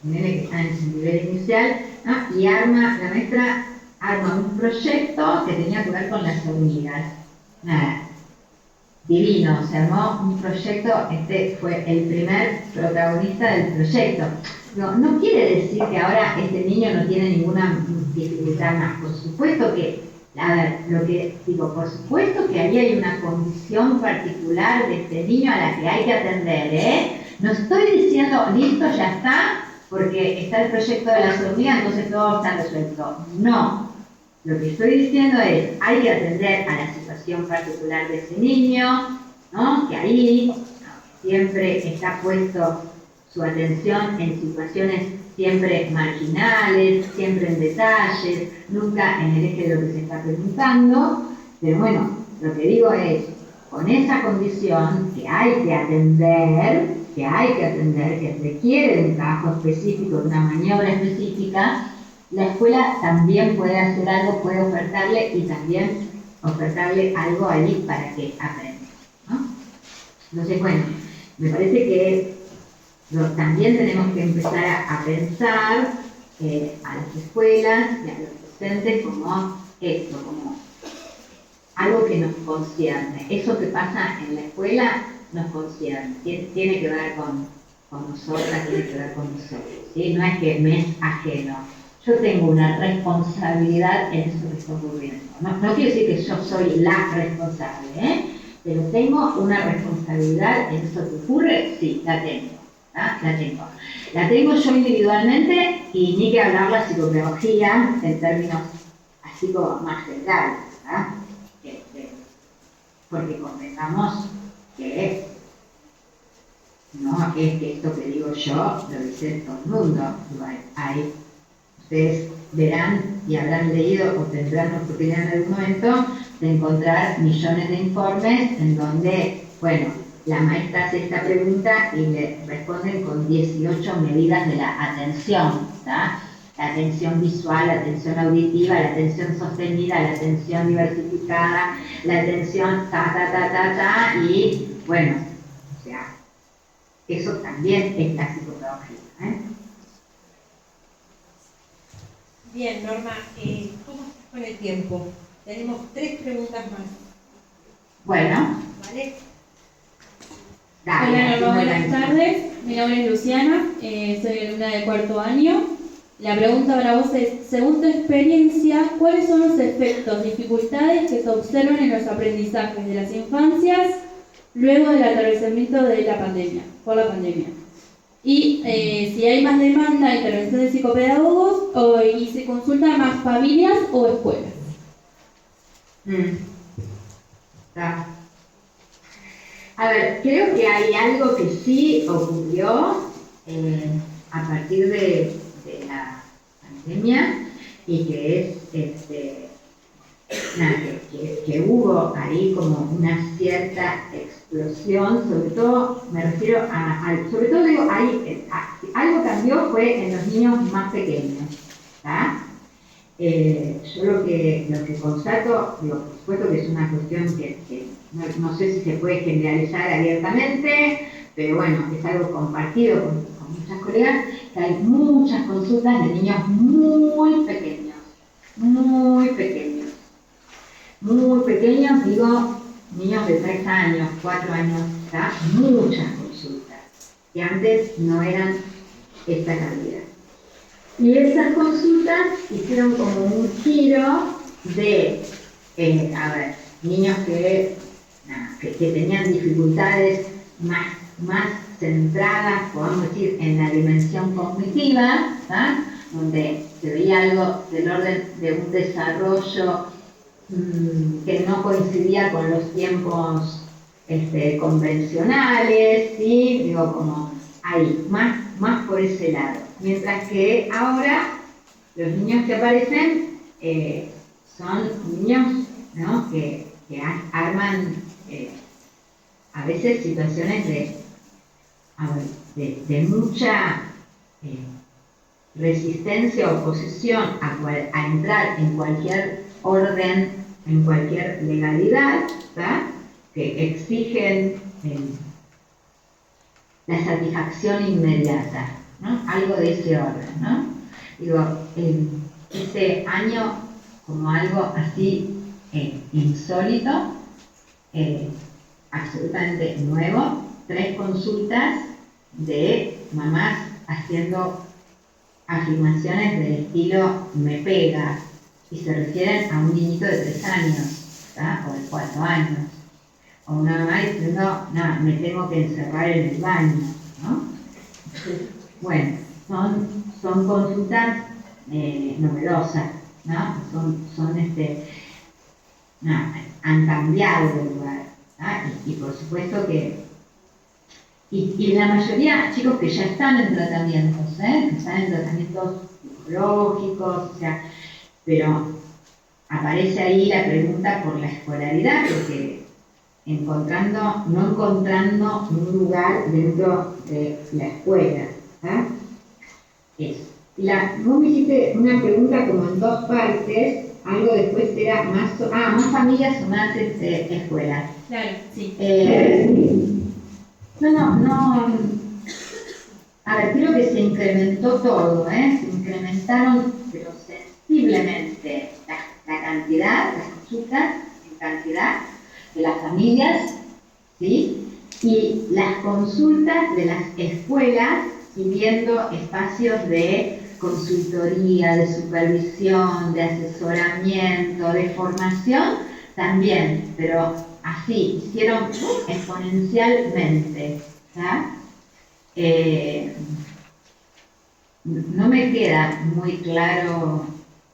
Un nene que está en su nivel inicial, ¿no? Y la maestra arma un proyecto que tenía que ver con las hormigas. Nada, divino, se armó un proyecto, este fue el primer protagonista del proyecto. No quiere decir que ahora este niño no tiene ninguna dificultad más, por supuesto que, a ver, lo que digo, por supuesto que ahí hay una condición particular de este niño a la que hay que atender, ¿eh? No estoy diciendo, listo, ya está, porque está el proyecto de las hormigas, entonces todo está resuelto. No. Lo que estoy diciendo es, hay que atender a la situación particular de ese niño, ¿no? Que ahí siempre está puesto su atención en situaciones siempre marginales, siempre en detalles, nunca en el eje de lo que se está preguntando. Pero bueno, lo que digo es, con esa condición que hay que atender, que requiere de un trabajo específico, de una maniobra específica, la escuela también puede hacer algo, puede ofertarle y también ofertarle algo ahí para que aprenda, ¿no? Entonces, bueno, me parece que también tenemos que empezar a pensar a las escuelas y a los docentes como esto, como algo que nos concierne. Eso que pasa en la escuela nos concierne, tiene que ver con nosotras, tiene que ver con nosotros, ¿sí? No es que me es ajeno. Yo tengo una responsabilidad en eso que está ocurriendo. No quiero decir que yo soy la responsable, pero tengo una responsabilidad en eso que ocurre, sí, la tengo. La tengo yo individualmente y ni que hablar la psicopedagogía en términos así como más generales, porque convengamos que no es que esto que digo yo lo dice todo el mundo. Ustedes verán y habrán leído o tendrán la oportunidad en algún momento de encontrar millones de informes en donde, bueno, la maestra hace esta pregunta y le responden con 18 medidas de la atención, ¿tá? La atención visual, la atención auditiva, la atención sostenida, la atención diversificada, la atención y bueno, o sea, eso también es la psicopedagogía, Bien, Norma, ¿cómo estás con el tiempo? Tenemos 3 preguntas más. Bueno. ¿Vale? Dale, hola Norma, buenas tardes. Mi nombre es Luciana, soy alumna de 4º año. La pregunta para vos es, según tu experiencia, ¿cuáles son los efectos, dificultades que se observan en los aprendizajes de las infancias luego del atravesamiento de la pandemia, por la pandemia? Y si hay más demanda de intervención de psicopedagogos y se consulta a más familias o escuelas. A ver, creo que hay algo que sí ocurrió a partir de la pandemia y que es que hubo ahí como una cierta explosión, sobre todo me refiero sobre todo digo, algo cambió fue en los niños más pequeños, ¿tá? Yo lo que constato, por supuesto que es una cuestión que no sé si se puede generalizar abiertamente, pero bueno, es algo compartido con muchas colegas, que hay muchas consultas de niños muy pequeños, digo, niños de 3 años, 4 años, ¿tá? Muchas consultas, que antes no eran esta cantidad. Y esas consultas hicieron como un giro de, niños que tenían dificultades más centradas, podemos decir, en la dimensión cognitiva, ¿tá? Donde se veía algo del orden de un desarrollo que no coincidía con los tiempos convencionales, ¿sí? Digo, como ahí, más por ese lado. Mientras que ahora los niños que aparecen son niños, ¿no? que arman a veces situaciones de mucha resistencia o oposición a entrar en cualquier orden, en cualquier legalidad, ¿tá? Que exigen la satisfacción inmediata, ¿no? Algo de ese orden, ¿no? Digo, este año como algo así insólito, absolutamente nuevo, 3 consultas de mamás haciendo afirmaciones del estilo me pega, y se refieren a un niñito de 3 años, ¿tá? O de 4 años, o una mamá diciendo, no, me tengo que encerrar en el baño, ¿no? Bueno, son consultas novedosas, ¿no? Han cambiado de lugar, ¿no? Y por supuesto que y la mayoría chicos que ya están en tratamientos, están en tratamientos psicológicos, o sea, pero aparece ahí la pregunta por la escolaridad, porque no encontrando un lugar dentro de la escuela, vos me hiciste una pregunta como en 2 partes, algo después era más familias o más escuelas. Claro, sí. a ver, creo que se incrementó todo, ¿eh? Se incrementaron, pero sensiblemente, la cantidad, las consultas en cantidad de las familias, ¿sí? Y las consultas de las escuelas, pidiendo espacios de consultoría, de supervisión, de asesoramiento, de formación, también, pero así, hicieron exponencialmente, ¿ya? No me queda muy claro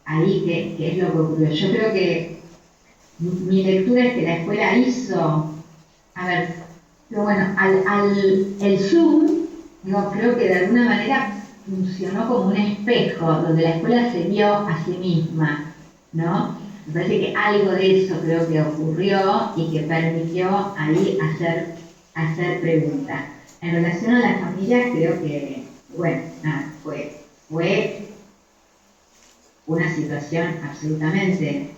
ahí qué es lo que ocurrió. Yo creo que mi lectura es que la escuela hizo, a ver, pero bueno, el Zoom, digo, creo que de alguna manera funcionó como un espejo, donde la escuela se vio a sí misma, ¿no? Me parece que algo de eso creo que ocurrió y que permitió ahí hacer preguntas. En relación a las familias, creo que, bueno, nada, fue una situación absolutamente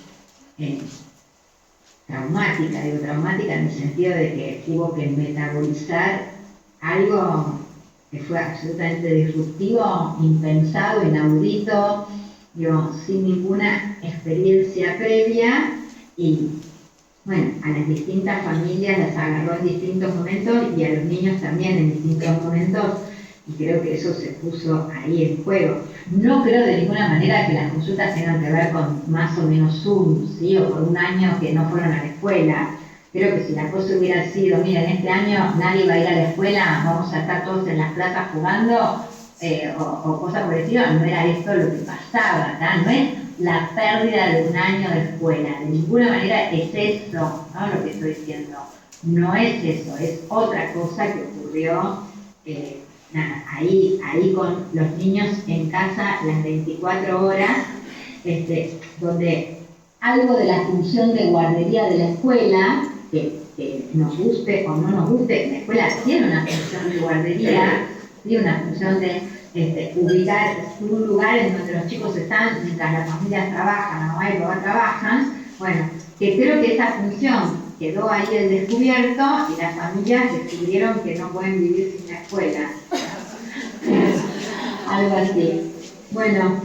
traumática, digo traumática en el sentido de que hubo que metabolizar algo que fue absolutamente disruptivo, impensado, inaudito, digo, sin ninguna experiencia previa y, bueno, a las distintas familias las agarró en distintos momentos y a los niños también en distintos momentos y creo que eso se puso ahí en juego. No creo de ninguna manera que las consultas tengan que ver con más o menos Zoom, ¿sí? O por un año que no fueron a la escuela. Creo que si la cosa hubiera sido, miren, este año nadie va a ir a la escuela, vamos a estar todos en las plazas jugando, o cosas por el estilo, no era esto lo que pasaba, ¿tá? No es la pérdida de un año de escuela, de ninguna manera es eso, ¿no? Lo que estoy diciendo. No es eso, es otra cosa que ocurrió ahí con los niños en casa las 24 horas, donde algo de la función de guardería de la escuela, que nos guste o no nos guste, la escuela tiene una función de guardería, tiene una función de ubicar un lugar en donde los chicos están mientras las familias trabajan, la mamá y el papá trabajan, bueno, que creo que esa función quedó ahí al descubierto y las familias descubrieron que no pueden vivir sin la escuela. Algo así. Bueno,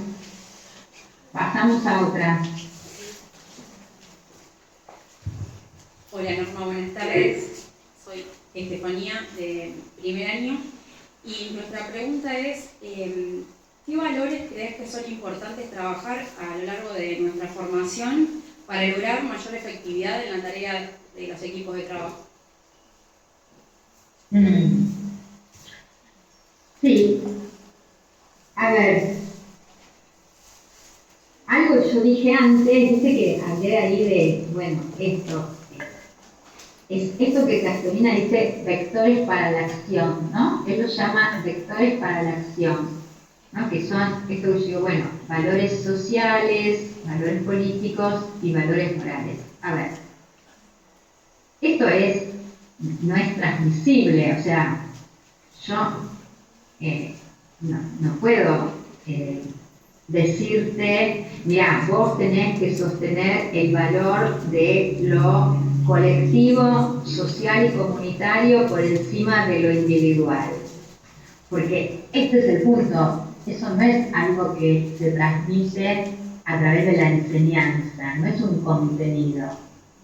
pasamos a otra. Hola Norma, buenas tardes. Soy Estefanía, de primer año. Y nuestra pregunta es, ¿qué valores crees que son importantes trabajar a lo largo de nuestra formación para lograr mayor efectividad en la tarea de los equipos de trabajo? Sí. A ver, algo que yo dije antes, dice que hablé ahí de, bueno, esto que Castellina dice vectores para la acción, ¿no? Él lo llama vectores para la acción, ¿no? Que son, esto que yo digo, bueno, valores sociales, valores políticos y valores morales. A ver, esto no es transmisible, o sea, yo no puedo decirte, mira, vos tenés que sostener el valor de lo colectivo, social y comunitario por encima de lo individual. Porque este es el punto, eso no es algo que se transmite a través de la enseñanza, no es un contenido.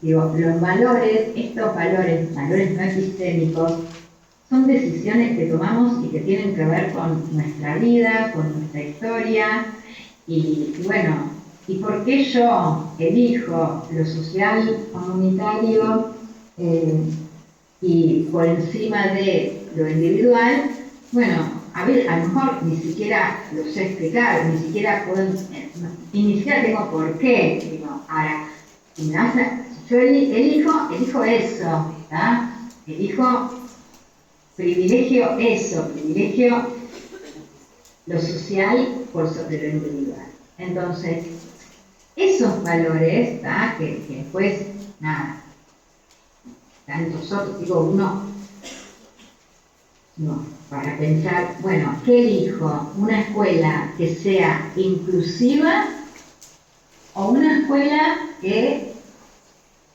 Digo, los valores, estos valores no epistémicos, son decisiones que tomamos y que tienen que ver con nuestra vida, con nuestra historia, y bueno, ¿y por qué yo elijo lo social comunitario y por encima de lo individual? Bueno, a ver, a lo mejor ni siquiera lo sé explicar, ni siquiera puedo, y ni siquiera tengo por qué. Digo, ahora, si yo elijo eso, ¿tá? Elijo privilegio eso, privilegio lo social por sobre lo individual. Entonces, esos valores, ¿tá? Que después, nada, tantos otros, digo, uno, no, para pensar, bueno, ¿qué elijo? ¿Una escuela que sea inclusiva o una escuela que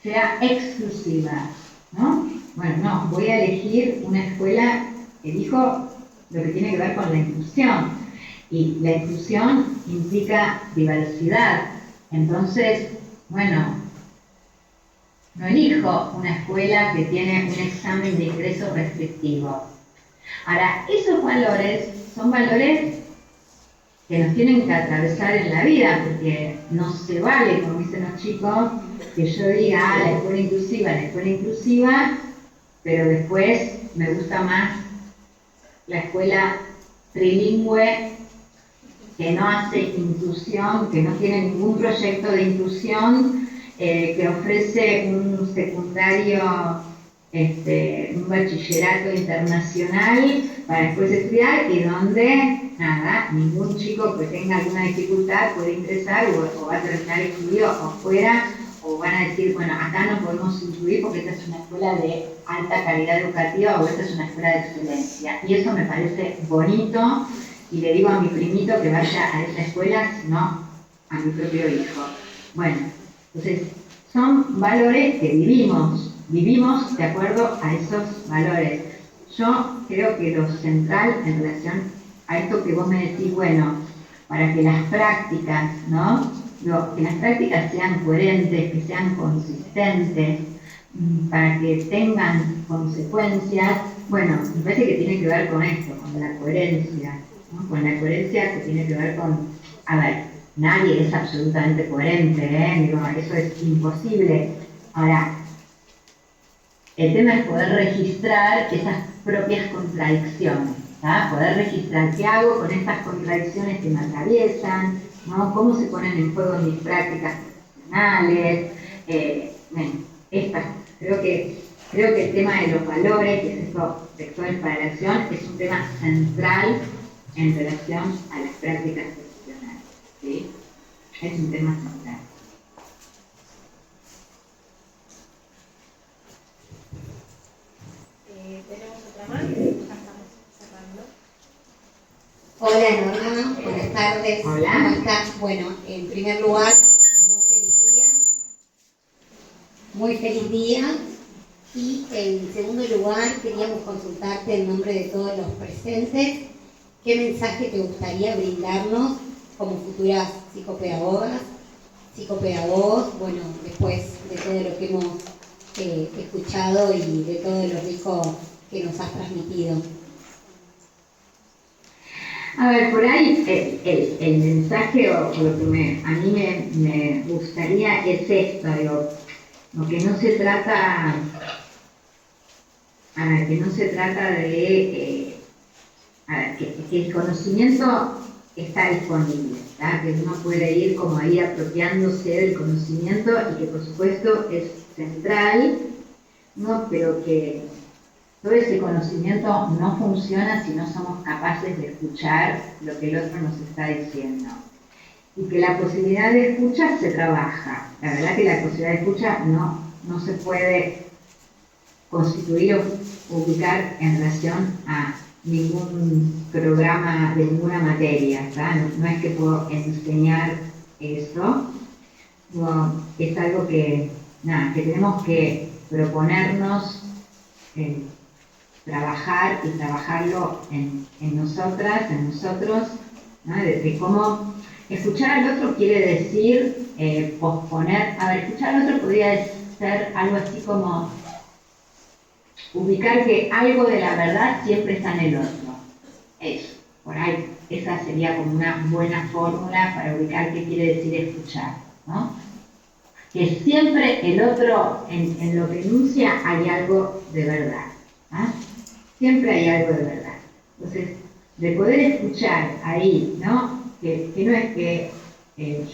sea exclusiva? ¿No? Bueno, no, voy a elegir una escuela, elijo lo que tiene que ver con la inclusión. Y la inclusión implica diversidad. Entonces, bueno, no elijo una escuela que tiene un examen de ingreso restrictivo. Ahora, esos valores son valores que nos tienen que atravesar en la vida, porque no se vale, como dicen los chicos, que yo diga, la escuela inclusiva, pero después me gusta más la escuela trilingüe, que no hace inclusión, que no tiene ningún proyecto de inclusión, que ofrece un secundario, un bachillerato internacional para después estudiar, y donde, nada, ningún chico que tenga alguna dificultad puede ingresar o va a terminar estudio afuera, o van a decir, bueno, acá no podemos incluir porque esta es una escuela de alta calidad educativa o esta es una escuela de excelencia. Y eso me parece bonito, y le digo a mi primito que vaya a esa escuela, sino a mi propio hijo. Bueno, entonces son valores que vivimos de acuerdo a esos valores. Yo creo que lo central en relación a esto que vos me decís, bueno, para que las prácticas, ¿no? Que las prácticas sean coherentes, que sean consistentes, para que tengan consecuencias, bueno, me parece que tiene que ver con esto, con la coherencia, ¿no? Con la coherencia que tiene que ver con, a ver, nadie es absolutamente coherente, digo, eso es imposible. Ahora, el tema es poder registrar esas propias contradicciones, ¿tá? Poder registrar qué hago con estas contradicciones que me atraviesan, ¿no? Cómo se ponen en juego mis prácticas profesionales. Bueno, creo que el tema de los valores, que es esto, vectores para la acción, es un tema central en relación a las prácticas profesionales, ¿sí? Es un tema central. Tenemos otra más, ya estamos cerrando. Hola Norma, buenas tardes. Hola. ¿Cómo estás? Bueno, en primer lugar, muy feliz día. Muy feliz día. Y en segundo lugar, queríamos consultarte en nombre de todos los presentes, ¿qué mensaje te gustaría brindarnos como futuras psicopedagogos, bueno, después de todo lo que hemos escuchado y de todo lo rico que nos has transmitido? A ver, por ahí el mensaje o lo que a mí me gustaría es esto, digo, lo que no se trata, de, que el conocimiento está disponible, ¿tá? Que uno puede ir como ahí apropiándose del conocimiento y que por supuesto es central, ¿no? Pero que todo ese conocimiento no funciona si no somos capaces de escuchar lo que el otro nos está diciendo. Y que la posibilidad de escucha se trabaja. La verdad que la posibilidad de escucha no se puede constituir o ubicar en relación a ningún programa de ninguna materia, ¿tá? No es que puedo enseñar eso. No, es algo que tenemos que proponernos, trabajar y trabajarlo en nosotras, en nosotros, ¿no? De cómo escuchar al otro quiere decir posponer. A ver, escuchar al otro podría ser algo así como ubicar que algo de la verdad siempre está en el otro. Eso, por ahí, esa sería como una buena fórmula para ubicar qué quiere decir escuchar, ¿no? Que siempre el otro, en lo que enuncia, hay algo de verdad, ¿ah? Siempre hay algo de verdad. Entonces, de poder escuchar ahí, ¿no? Que no es que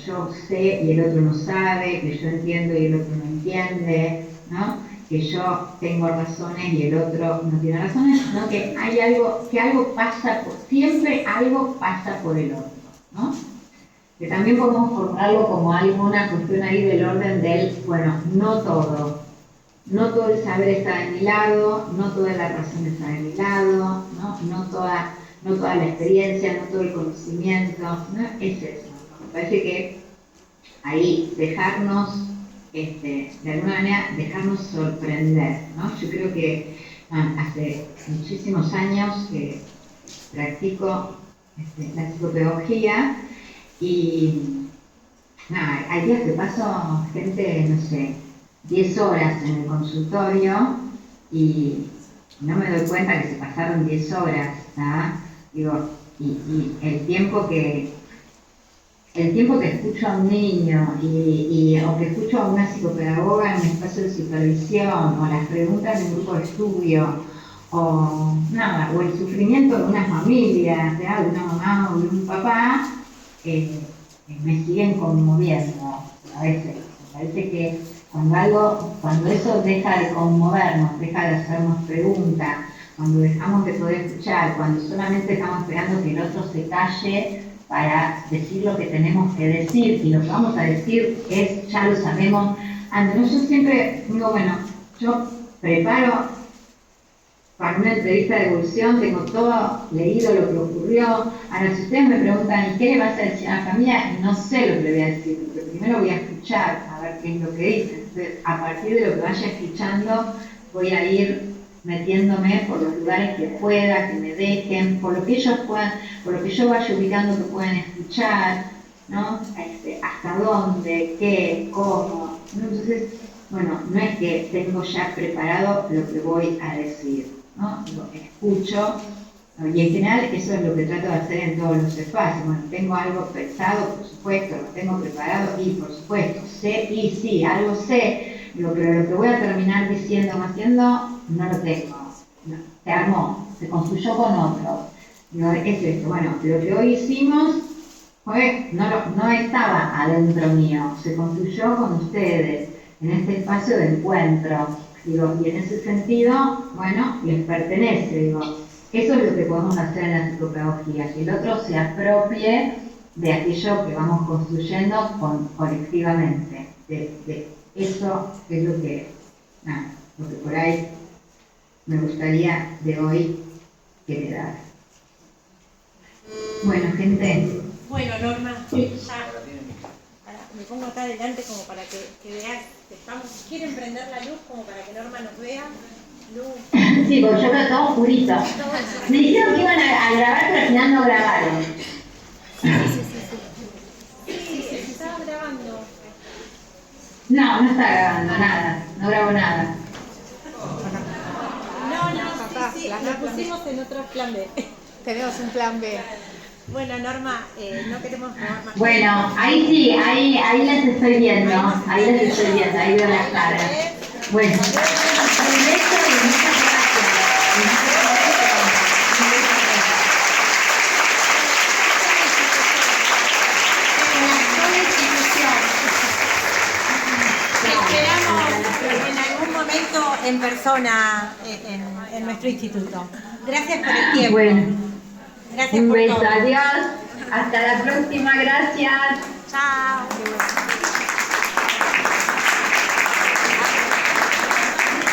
yo sé y el otro no sabe, que yo entiendo y el otro no entiende, ¿no? Que yo tengo razones y el otro no tiene razones, sino que hay algo, que algo pasa, siempre algo pasa por el otro, ¿no? Que también podemos formularlo como alguna cuestión ahí del orden del, bueno, no todo el saber está de mi lado, no toda la razón está de mi lado, no toda la experiencia, no todo el conocimiento, ¿no? Es eso. Me parece que ahí dejarnos, de alguna manera, dejarnos sorprender, ¿no? Yo creo que hace muchísimos años que practico la psicopedagogía y nada, hay días que paso gente, no sé, 10 horas en el consultorio y no me doy cuenta que se pasaron 10 horas, ¿tá? Digo, y el tiempo que escucho a un niño o que escucho a una psicopedagoga en un espacio de supervisión, o las preguntas de un grupo de estudio, o nada, o el sufrimiento de una familia, de una mamá o de un papá, me siguen conmoviendo a veces. Me parece que cuando eso deja de conmovernos, deja de hacernos preguntas, cuando dejamos de poder escuchar, cuando solamente estamos esperando que el otro se calle para decir lo que tenemos que decir, y lo que vamos a decir ya lo sabemos. Yo siempre digo, bueno, yo preparo para una entrevista de evolución, tengo todo leído lo que ocurrió. Ahora, si ustedes me preguntan, ¿y qué le vas a decir a la familia? No sé lo que le voy a decir, porque primero voy a escuchar, a ver qué es lo que dicen. Entonces, a partir de lo que vaya escuchando, voy a ir metiéndome por los lugares que pueda, que me dejen, por lo que ellos puedan, por lo que yo vaya ubicando que pueden escuchar, ¿no? Hasta dónde, qué, cómo. Entonces, bueno, no es que tengo ya preparado lo que voy a decir, ¿no? Lo escucho, ¿no? Y en general eso es lo que trato de hacer en todos los espacios. Bueno, tengo algo pensado, por supuesto, lo tengo preparado y por supuesto, sé y sí, algo sé, pero lo que voy a terminar diciendo o haciendo no lo tengo, no, se armó, se construyó con otro. Digo, es esto, bueno, lo que hoy hicimos no estaba adentro mío, se construyó con ustedes, en este espacio de encuentro. Digo, y en ese sentido, bueno, les pertenece, digo, eso es lo que podemos hacer en la psicopedagogía, que el otro se apropie de aquello que vamos construyendo colectivamente. Eso es lo que por ahí me gustaría de hoy quedar. Bueno, gente. Bueno, Norma, ya me pongo acá adelante como para que veas que estamos. ¿Quieren prender la luz como para que Norma nos vea? Luz. Sí, porque yo veo todo oscurito. Me dijeron que iban a grabar, pero al final no grabaron. Sí, estaba grabando. No, no está grabando nada, no grabo nada. No, sí, la pusimos en otro plan B. Tenemos un plan B. Bueno, Norma, no queremos grabar más. Bueno, ahí sí, ahí las estoy viendo, ahí veo las caras. Bueno, un beso y muchas Esperamos en algún momento en persona en nuestro instituto. Gracias por el tiempo. Bueno, Gracias un por beso, todo. adiós, hasta la próxima, gracias. Chao.